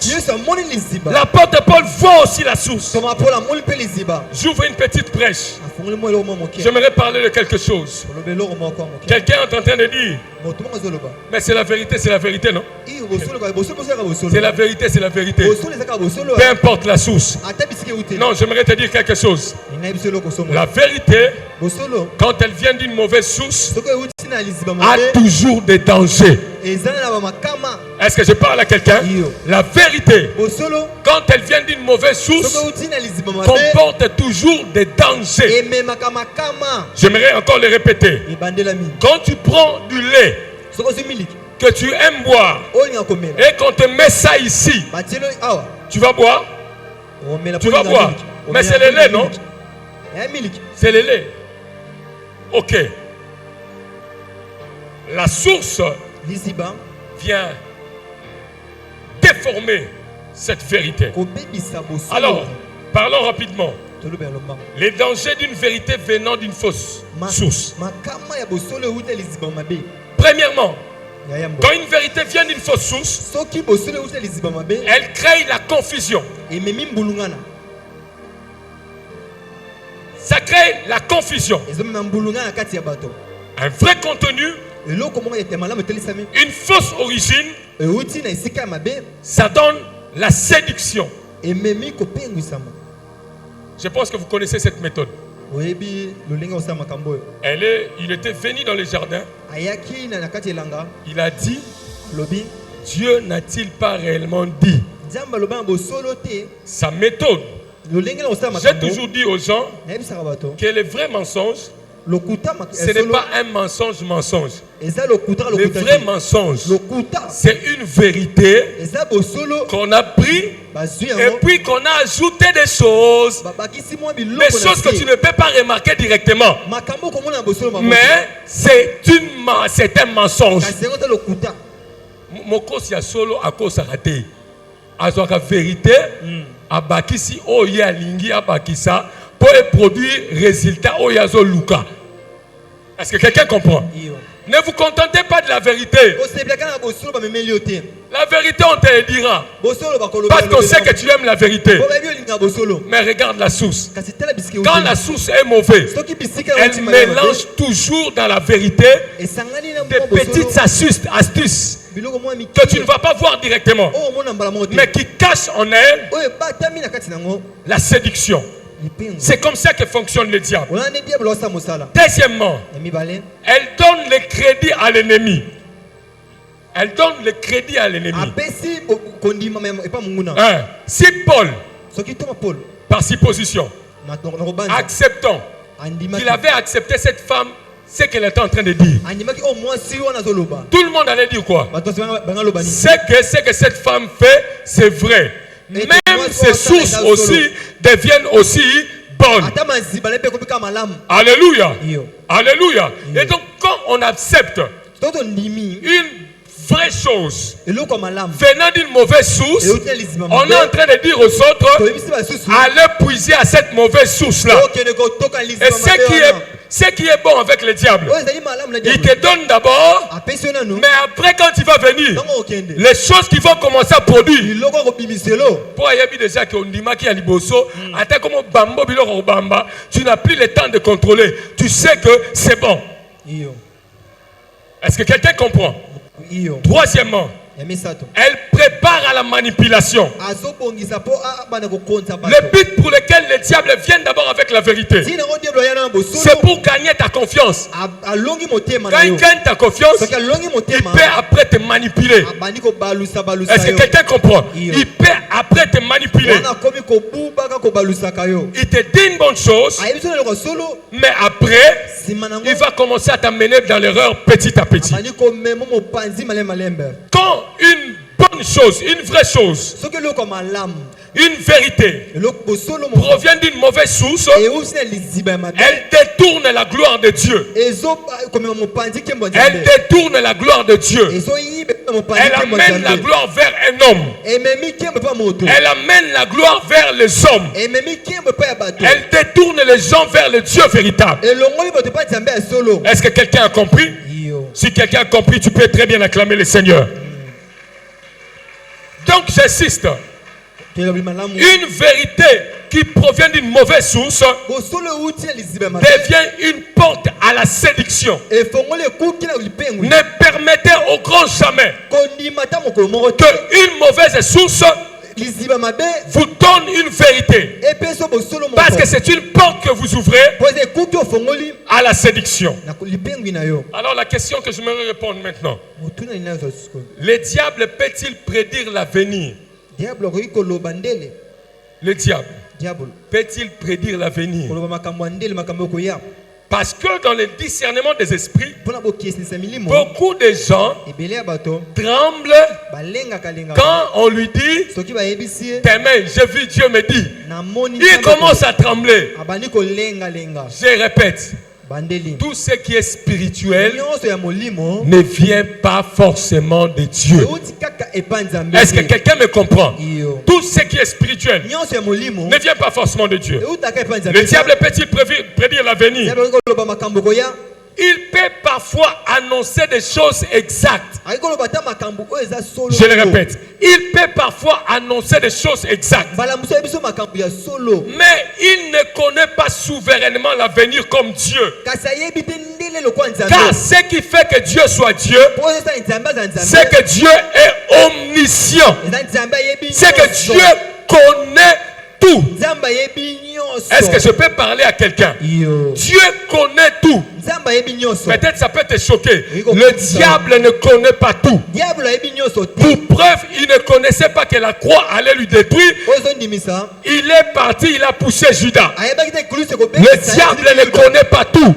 L'apôtre Paul voit aussi la source. J'ouvre une petite brèche. J'aimerais parler de quelque chose. Quelqu'un est en train de dire, mais c'est la vérité, non? C'est la vérité. Peu importe la source. Non, j'aimerais te dire quelque chose. La vérité, quand elle vient d'une mauvaise source, a toujours des dangers. Est-ce que je parle à quelqu'un? La vérité, quand elle vient d'une mauvaise source, comporte toujours des dangers. J'aimerais encore le répéter. Quand tu prends du lait que tu aimes boire et qu'on te met ça ici, tu vas boire? Tu vas boire. Mais c'est le lait, non? C'est le lait. Ok. La source vient déformer cette vérité. Alors, parlons rapidement. Les dangers d'une vérité venant d'une fausse source. Premièrement, quand une vérité vient d'une fausse source, elle crée la confusion. Ça crée la confusion. Un vrai contenu, une fausse origine, ça donne la séduction. Je pense que vous connaissez cette méthode. Il était venu dans le jardin. Il a dit, Dieu n'a-t-il pas réellement dit? Sa méthode. J'ai toujours dit aux gens que le vrai mensonge, ce n'est pas un mensonge. Le vrai mensonge, c'est une vérité qu'on a pris et puis qu'on a ajouté des choses que tu ne peux pas remarquer directement. Mais c'est un mensonge. Moko si solo à cause raté. Azoka vérité, abakisi oya lingi abakisa pour produire résultat oyazo luka. Est-ce que quelqu'un comprend? Ne vous contentez pas de la vérité. La vérité, on te le dira. Parce qu'on sait que tu aimes la vérité. Mais regarde la source. Quand la source est mauvaise, elle mélange toujours dans la vérité des petites astuces que tu ne vas pas voir directement, mais qui cachent en elle la séduction. C'est comme ça que fonctionne le diable. Deuxièmement, elle donne le crédit à l'ennemi. Si Paul, par supposition, acceptant qu'il avait accepté cette femme, c'est qu'elle était en train de dire, tout le monde allait dire quoi? C'est que cette femme fait, c'est vrai. Même ses sources aussi deviennent aussi bonnes. Alléluia. Alléluia. Et donc quand on accepte une vraie chose venant d'une mauvaise source, on est en train de dire aux autres, allez puiser à cette mauvaise source là. Et Ce qui est bon avec le diable, il te donne d'abord, mais après quand il va venir, les choses qui vont commencer à produire. Pour y déjà que tu n'as plus le temps de contrôler. Tu sais que c'est bon. Est-ce que quelqu'un comprend? Troisièmement, elle prépare à la manipulation. Le but pour lequel le diable vient d'abord avec la vérité, c'est pour gagner ta confiance. Quand il gagne ta confiance, il peut après te manipuler. Est-ce que quelqu'un comprend? Il peut après te manipuler. Il te dit une bonne chose, mais après, il va commencer à t'amener dans l'erreur petit à petit. Quand une bonne chose, une vraie chose, une vérité provient d'une mauvaise source, elle détourne la gloire de Dieu. Elle détourne la gloire de Dieu. Elle amène la gloire vers un homme. Elle amène la gloire vers les hommes. Elle détourne les gens vers le Dieu véritable. Est-ce que quelqu'un a compris? Si quelqu'un a compris, tu peux très bien acclamer le Seigneur. Donc j'insiste. Une vérité qui provient d'une mauvaise source devient une porte à la séduction. Ne permettez au grand jamais qu'une mauvaise source vous donne une vérité, parce que c'est une porte que vous ouvrez à la séduction. Alors la question que je me répondre maintenant, le diable peut-il prédire l'avenir? Le diable peut-il prédire l'avenir? Parce que dans le discernement des esprits, beaucoup de gens tremblent quand on lui dit demain, j'ai vu Dieu me dit. Il commence à trembler. Je répète, tout ce qui est spirituel ne vient pas forcément de Dieu. Est-ce que quelqu'un me comprend? Tout ce qui est spirituel ne vient pas forcément de Dieu. Le diable peut-il prédire l'avenir? Il peut parfois annoncer des choses exactes. Je le répète. Il peut parfois annoncer des choses exactes. Mais il ne connaît pas souverainement l'avenir comme Dieu. Car ce qui fait que Dieu soit Dieu, c'est que Dieu est omniscient. C'est que Dieu connaît tout. Est-ce que je peux parler à quelqu'un? Dieu connaît tout. Peut-être ça peut te choquer. Le diable ne connaît pas tout. Pour preuve, il ne connaissait pas que la croix allait lui détruire. Il est parti, il a poussé Judas. Le diable ne connaît pas tout.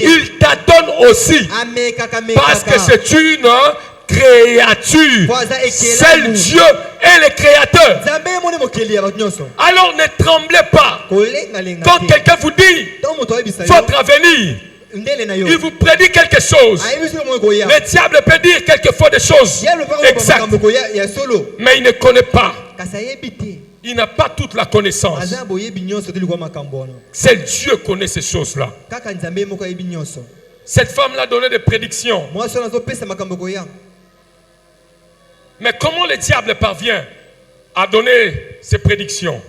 Il t'attend aussi. Parce que c'est une créature. Seul Dieu est le créateur. Alors ne tremblez pas. Quand quelqu'un vous dit votre avenir, il vous prédit quelque chose. Le diable peut dire quelquefois des choses exactes, mais il ne connaît pas. Il n'a pas toute la connaissance. Seul Dieu connaît ces choses-là. Cette femme l'a donné des prédictions. Mais comment le diable parvient à donner ces prédictions?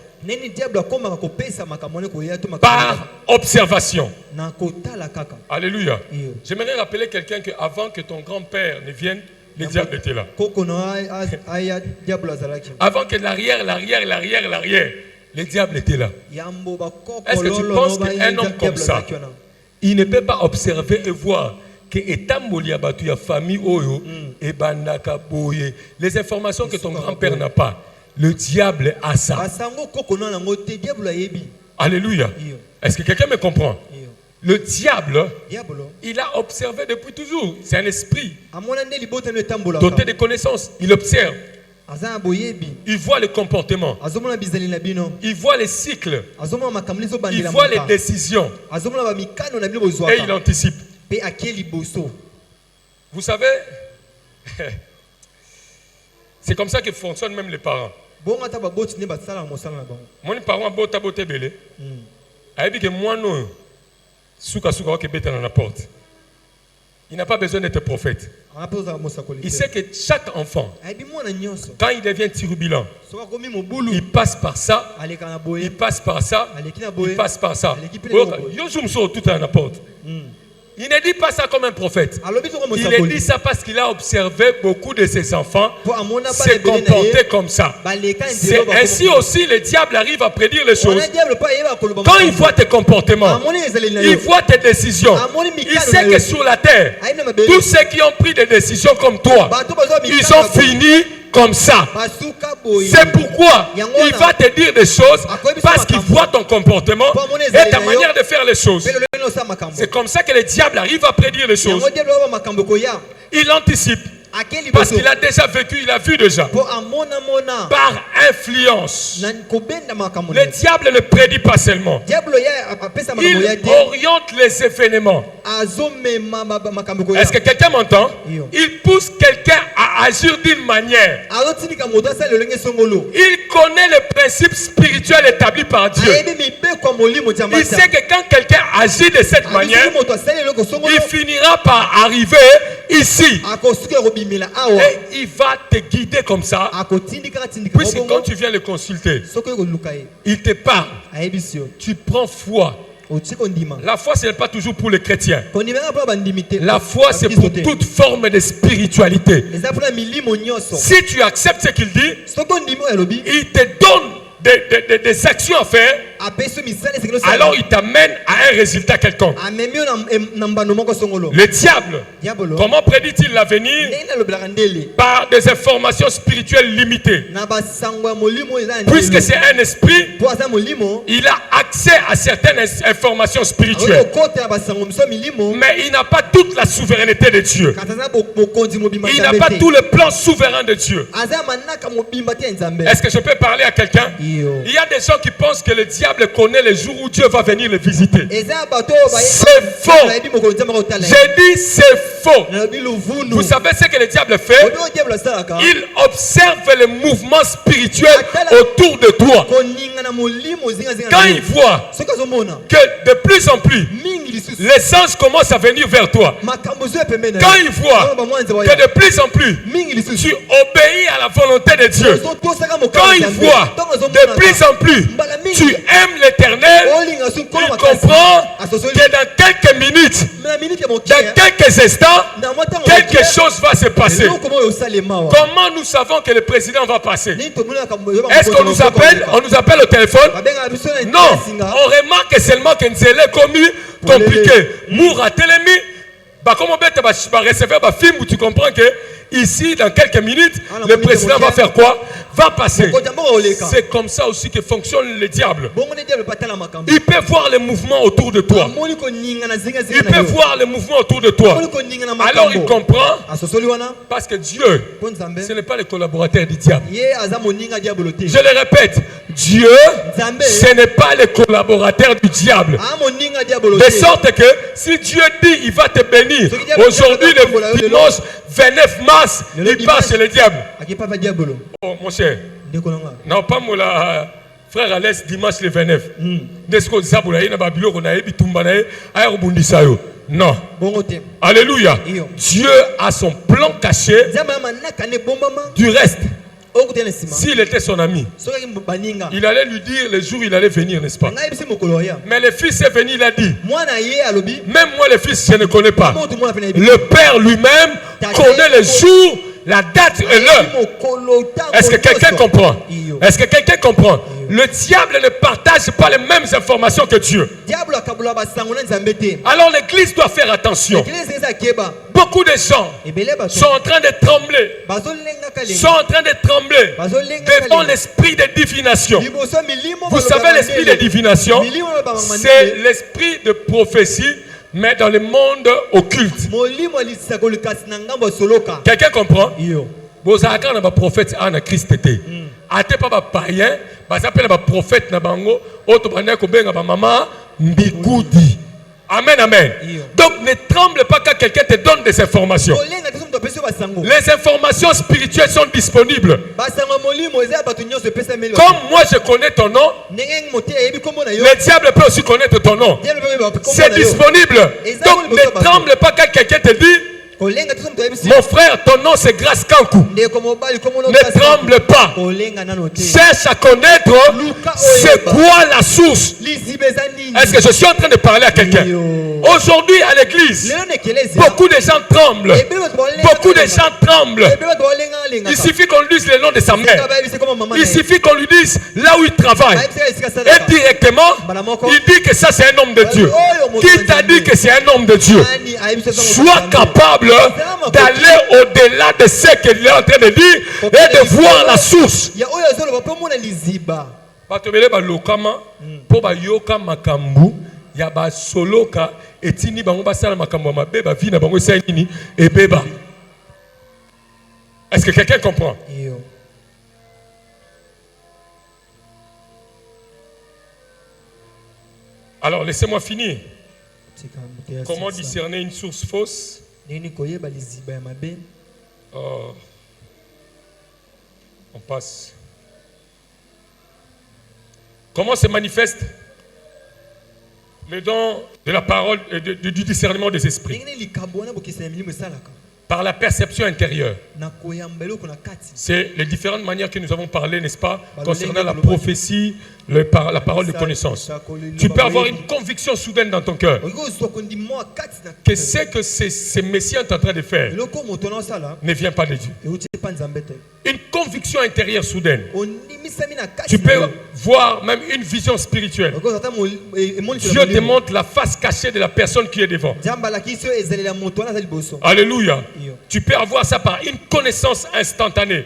Par observation. Alléluia. J'aimerais rappeler quelqu'un qu'avant que ton grand-père ne vienne, le diable était là. Avant que l'arrière, le diable était là. Est-ce que tu penses qu'un homme comme ça, il ne peut pas observer et voir que la famille les informations que ton grand-père n'a pas, le diable a ça. Alléluia. Est-ce que quelqu'un me comprend? Le diable, il a observé depuis toujours. C'est un esprit doté de connaissances. Il observe. Il voit le comportement. Il voit les cycles. Il voit les décisions. Et il anticipe. Vous savez, c'est comme ça que fonctionnent même les parents. Mon parent a boté belé. Il dit que moi non. Il n'a pas besoin d'être prophète. Il sait que chaque enfant, quand il devient tirubilan, il passe par ça, il passe par ça, il passe par ça. Il ne dit pas ça comme un prophète. Il dit ça parce qu'il a observé beaucoup de ses enfants se comporter comme ça. C'est ainsi aussi le diable arrive à prédire les choses. Quand il voit tes comportements, il voit tes décisions. Il sait que sur la terre, tous ceux qui ont pris des décisions comme toi, ils ont fini comme ça. C'est pourquoi il va te dire des choses parce qu'il voit ton comportement et ta manière de faire les choses. C'est comme ça que le diable arrive à prédire les choses. Il anticipe. Parce qu'il a déjà vécu, il a vu déjà. Par influence. Le diable ne prédit pas seulement. Il oriente les événements. Est-ce que quelqu'un m'entend? Il pousse quelqu'un à agir d'une manière. Il connaît le principe spirituel établi par Dieu. Il sait que quand quelqu'un agit de cette manière, il finira par arriver ici. Et il va te guider comme ça. Puisque quand tu viens le consulter, il te parle. Tu prends foi. La foi, ce n'est pas toujours pour les chrétiens. La foi, c'est pour toute forme de spiritualité. Si tu acceptes ce qu'il dit, il te donne des actions à faire, alors il t'amène à un résultat quelconque. Le diable, comment prédit-il l'avenir? Par des informations spirituelles limitées. Puisque c'est un esprit, il a accès à certaines informations spirituelles, mais il n'a pas toute la souveraineté de Dieu. Il n'a pas tout le plan souverain de Dieu. Est-ce que je peux parler à quelqu'un? Il y a des gens qui pensent que le diable connaît les jours où Dieu va venir les visiter. C'est faux. J'ai dit c'est faux. Vous savez ce que le diable fait? Il observe les mouvements spirituels autour de toi. Quand il voit que de plus en plus les anges commencent à venir vers toi, quand il voit que de plus en plus tu obéis à la volonté de Dieu, quand il voit de plus en plus tu aimes l'Éternel, il comprend que dans quelques minutes, dans quelques instants, quelque chose va se passer. Comment nous savons que le président va passer? Est-ce qu'on nous appelle? On nous appelle au téléphone? Non, on remarque seulement que c'est compliqué. Moura Télémi, comment recevoir un film où tu comprends que ici, dans quelques minutes, le président va faire quoi? Va passer. C'est comme ça aussi que fonctionne le diable. Il peut voir les mouvements autour de toi. Il peut voir les mouvements autour de toi. Alors il comprend. Parce que Dieu, ce n'est pas le collaborateur du diable. Je le répète, Dieu, ce n'est pas le collaborateur du diable. De sorte que si Dieu dit il va te bénir, aujourd'hui le dimanche 29 mars, il passe chez le diable. Oh mon cher, non pas mon frère à l'est dimanche le 29. Non. Alléluia. Dieu a son plan caché du reste. S'il était son ami, il allait lui dire le jour où il allait venir, n'est-ce pas? Mais le fils est venu, il a dit, même moi le fils je ne connais pas. Le père lui-même connaît le jour, la date et l'heure. Est-ce que quelqu'un comprend? Est-ce que quelqu'un comprend? Le diable ne partage pas les mêmes informations que Dieu. Alors l'église doit faire attention. Beaucoup de gens sont en train de trembler. Sont en train de trembler devant l'esprit de divination. Vous savez, l'esprit de divination, c'est l'esprit de prophétie, mais dans le monde occulte. Quelqu'un comprend? Vous avez un prophète en Christ. Ate pas ba païen, ba s'appelle ba prophète na bango, auto bande ko benga ba maman mbikudi. Amen, amen. Donc ne tremble pas quand quelqu'un te donne des informations. Les informations spirituelles sont disponibles. Comme moi je connais ton nom, le diable peut aussi connaître ton nom. C'est disponible. Donc ne tremble pas quand quelqu'un te dit: mon frère, ton nom c'est Grâce Kankou. Ne tremble pas. Cherche à connaître c'est quoi la source. Est-ce que je suis en train de parler à quelqu'un? Aujourd'hui à l'église, beaucoup de gens tremblent. Beaucoup de gens tremblent. Il suffit qu'on lui dise le nom de sa mère. Il suffit qu'on lui dise là où il travaille. Et directement, il dit que ça c'est un homme de Dieu. Qui t'a dit que c'est un homme de Dieu? Sois capable d'aller au-delà de ce qu'il est en train de dire et de voir la source. Est-ce que quelqu'un comprend? Alors laissez-moi finir. Comment discerner une source fausse? Oh. On passe. Comment se manifeste le don de la parole et du discernement des esprits? Par la perception intérieure. C'est les différentes manières que nous avons parlé, n'est-ce pas, concernant la prophétie, la parole de connaissance. Tu peux avoir une conviction soudaine dans ton cœur que ce que ces messieurs sont en train de faire ne vient pas de Dieu. Une conviction intérieure soudaine. Tu peux voir même une vision spirituelle. Dieu te montre la face cachée de la personne qui est devant. Alléluia. Tu peux avoir ça par une connaissance instantanée,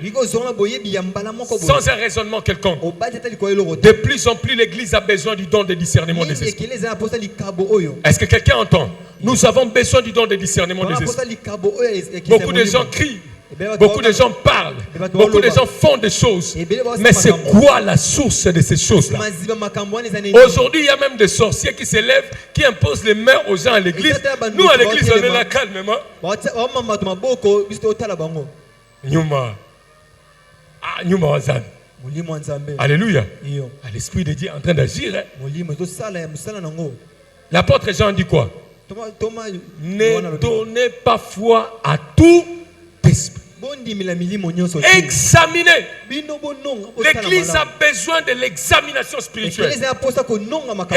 sans un raisonnement quelconque. De plus en plus, l'Église a besoin du don de discernement des esprits. Est-ce que quelqu'un entend? Nous avons besoin du don de discernement des esprits. Beaucoup de gens crient. Beaucoup de gens parlent, beaucoup de gens font des choses, mais c'est quoi la source de ces choses-là? Aujourd'hui, il y a même des sorciers qui se lèvent, qui imposent les mains aux gens à l'église. Nous, à l'église, on est là calmement. Alléluia. L'Esprit de Dieu est en train d'agir. L'apôtre Jean dit quoi? Ne donnez pas foi à tout esprit. Examinez. L'Église a besoin de l'examination spirituelle.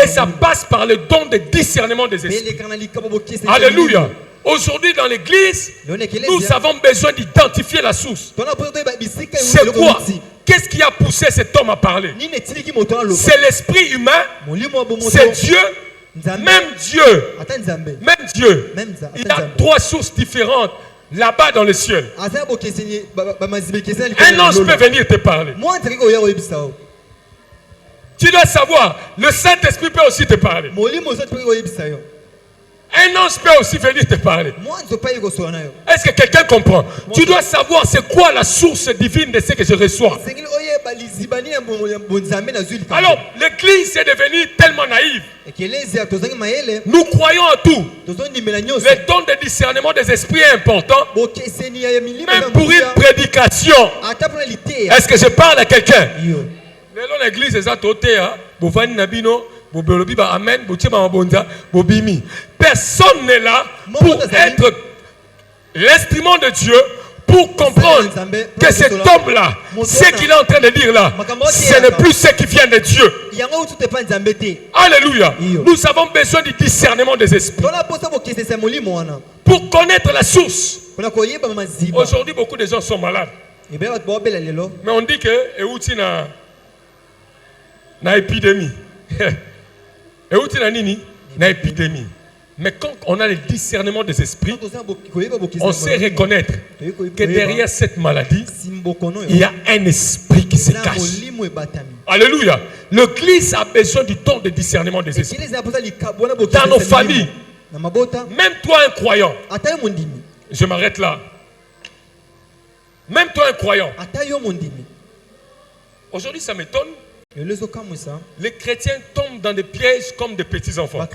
Et ça passe par le don de discernement des esprits. Alléluia. Aujourd'hui dans l'Église, nous avons besoin d'identifier la source. C'est quoi? Qu'est-ce qui a poussé cet homme à parler? C'est l'esprit humain. C'est Dieu. Même Dieu. Il y a trois sources différentes là-bas dans le ciel. Un ange peut venir te parler. Tu dois savoir, le Saint-Esprit peut aussi te parler. Un ange peut aussi venir te parler. Est-ce que quelqu'un comprend? Tu dois savoir c'est quoi la source divine de ce que je reçois. Alors, l'Église est devenue tellement naïve. Nous croyons à tout. Le don de discernement des esprits est important. Même pour une prédication. Est-ce que je parle à quelqu'un? L'Église est à côté. Personne n'est là pour être l'instrument de Dieu, pour comprendre que cet homme-là, ce qu'il est en train de dire là, ce n'est plus ce qui vient de Dieu. Alléluia. Nous avons besoin du discernement des esprits pour connaître la source. Aujourd'hui, beaucoup de gens sont malades. Mais on dit que c'est une épidémie. Une épidémie. Mais quand on a le discernement des esprits, on sait reconnaître que derrière cette maladie, il y a un esprit qui se cache. Alléluia. L'Église a besoin du don de discernement des esprits. Dans nos familles, même toi un croyant, je m'arrête là. Même toi un croyant. Aujourd'hui, ça m'étonne. Les chrétiens tombent dans des pièges comme des petits enfants.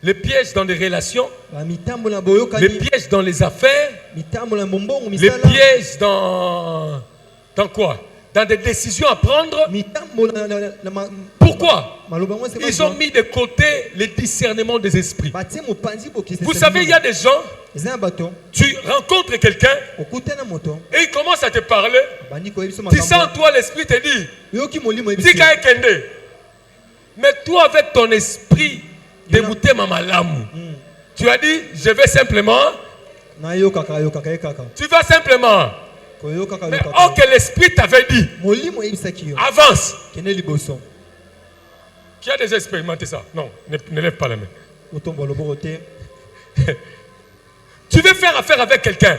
Les pièges dans des relations, les pièges dans les affaires, les pièges dans quoi? Dans des décisions à prendre. Pourquoi? Ils ont mis de côté le discernement des esprits. Vous savez, il y a des gens, tu rencontres quelqu'un et il commence à te parler. Tu sens toi, l'esprit te dit, mais toi avec ton esprit dégoûté Mamalamu, tu as dit, je vais simplement. Tu vas simplement. Mais oh que l'esprit t'avait dit, avance. Qui a déjà expérimenté ça? Non, ne lève pas la main. Tu veux faire affaire avec quelqu'un.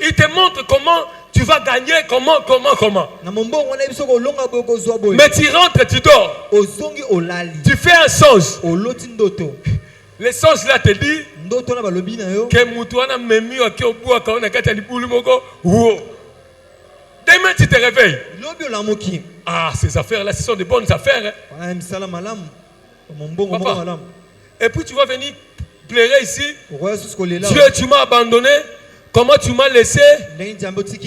Il te montre comment tu vas gagner, comment. Mais tu rentres, tu dors. Tu fais un songe. Le songe là te dit que Moutouana Memi qui au bois quand on a gâté le boulot moko. Demain tu te réveilles. Ah, ces affaires là, ce sont de bonnes affaires. Hein? Papa. Et puis tu vas venir pleurer ici. Dieu, tu m'as abandonné. Comment tu m'as laissé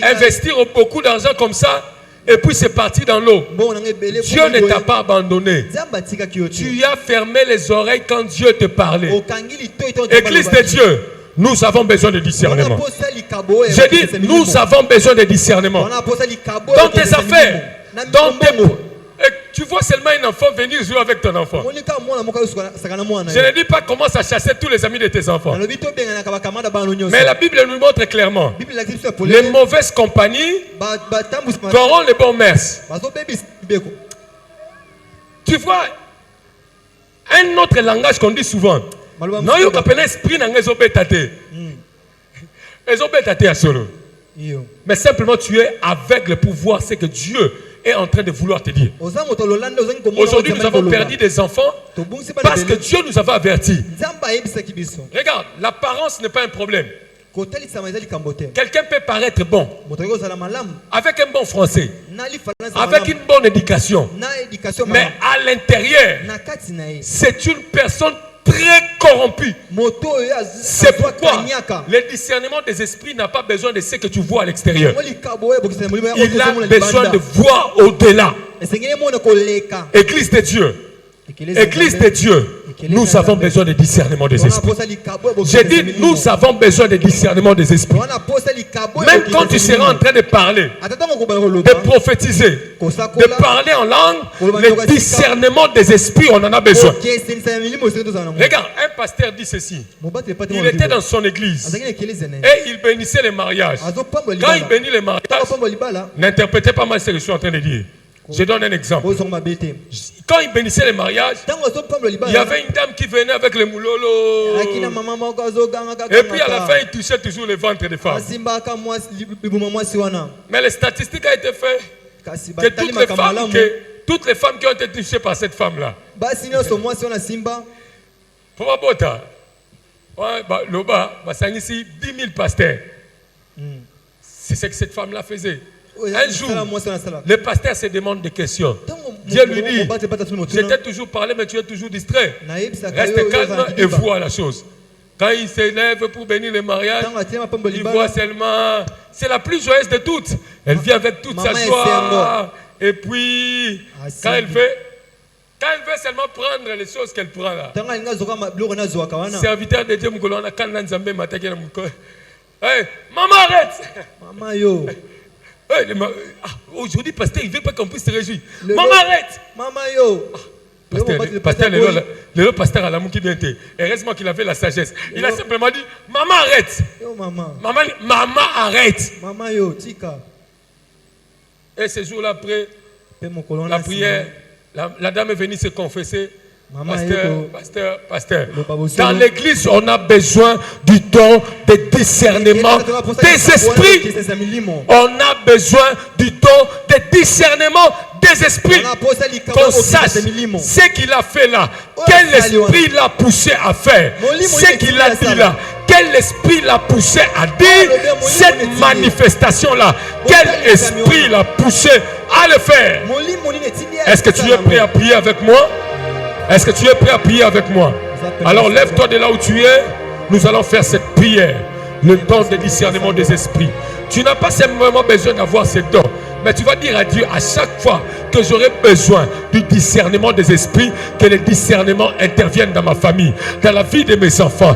investir beaucoup d'argent comme ça? Et puis c'est parti dans l'eau. Dieu ne t'a pas abandonné. Tu as fermé les oreilles quand Dieu te parlait. Église de Dieu, nous avons besoin de discernement. J'ai dit, nous avons besoin de discernement. Dans tes affaires, dans tes... Tu vois seulement un enfant venir jouer avec ton enfant. Je ne dis pas commence à chasser tous les amis de tes enfants. Mais la Bible nous montre clairement. Les mauvaises compagnies corrompent les bons mœurs. Tu vois, un autre langage qu'on dit souvent. Mais simplement tu es avec le pouvoir, c'est que Dieu est en train de vouloir te dire. Aujourd'hui, nous avons perdu des enfants parce que Dieu nous avait avertis. Regarde, l'apparence n'est pas un problème. Quelqu'un peut paraître bon avec un bon français, avec une bonne éducation, mais à l'intérieur, c'est une personne très corrompu. C'est pourquoi le discernement des esprits n'a pas besoin de ce que tu vois à l'extérieur. Il a besoin de voir au-delà. Église de Dieu. Église de Dieu. Nous avons besoin de discernement des esprits. J'ai dit, nous avons besoin de discernement des esprits. Même quand tu seras en train de parler, de prophétiser, de parler en langue, le discernement des esprits, on en a besoin. Regarde, un pasteur dit ceci. Il était dans son église et il bénissait les mariages. Quand il bénit les mariages, n'interprétez pas mal ce que je suis en train de dire. Je donne un exemple. Quand il bénissait les mariages, il y avait une dame qui venait avec le moulolo. Et puis à la fin, il touchait toujours le ventre des femmes. Mais les statistiques ont été faites que toutes les femmes qui ont été touchées par cette femme-là, ici 10 000 pasteurs. C'est ce que cette femme-là faisait. Un jour, le pasteur se demande des questions. Dieu lui dit, je t'ai toujours parlé, mais tu es toujours distrait. Reste calme et vois la chose. Quand il s'élève pour bénir le mariage, il voit seulement... C'est la plus joyeuse de toutes. Elle vient avec toute sa joie. Et puis, quand elle veut seulement prendre les choses qu'elle prend là. Serviteur de Dieu, hey, maman, arrête! Maman, yo! Aujourd'hui, pasteur, il ne veut pas qu'on puisse se réjouir. Maman, arrête! Maman, yo! Pasteur, le pasteur à l'amour qui vient. Heureusement qu'il avait la sagesse. Il a simplement dit, maman, arrête! Maman, arrête! Maman, yo, tika! Et ce jour-là, après la prière, la dame est venue se confesser. Pasteur, dans l'église, on a besoin du don de discernement des esprits. On a besoin du don de discernement des esprits. Qu'on sache ce qu'il a fait là. Quel esprit l'a poussé à faire. Ce qu'il a dit là. Quel esprit l'a poussé à dire cette manifestation-là? Quel esprit l'a poussé à le faire? Est-ce que tu es prêt à prier avec moi? Est-ce que tu es prêt à prier avec moi? Alors lève-toi de là où tu es. Nous allons faire cette prière. Le don de discernement des esprits. Tu n'as pas simplement besoin d'avoir ces dons, mais tu vas dire à Dieu à chaque fois que j'aurai besoin du discernement des esprits, que le discernement intervienne dans ma famille, dans la vie de mes enfants.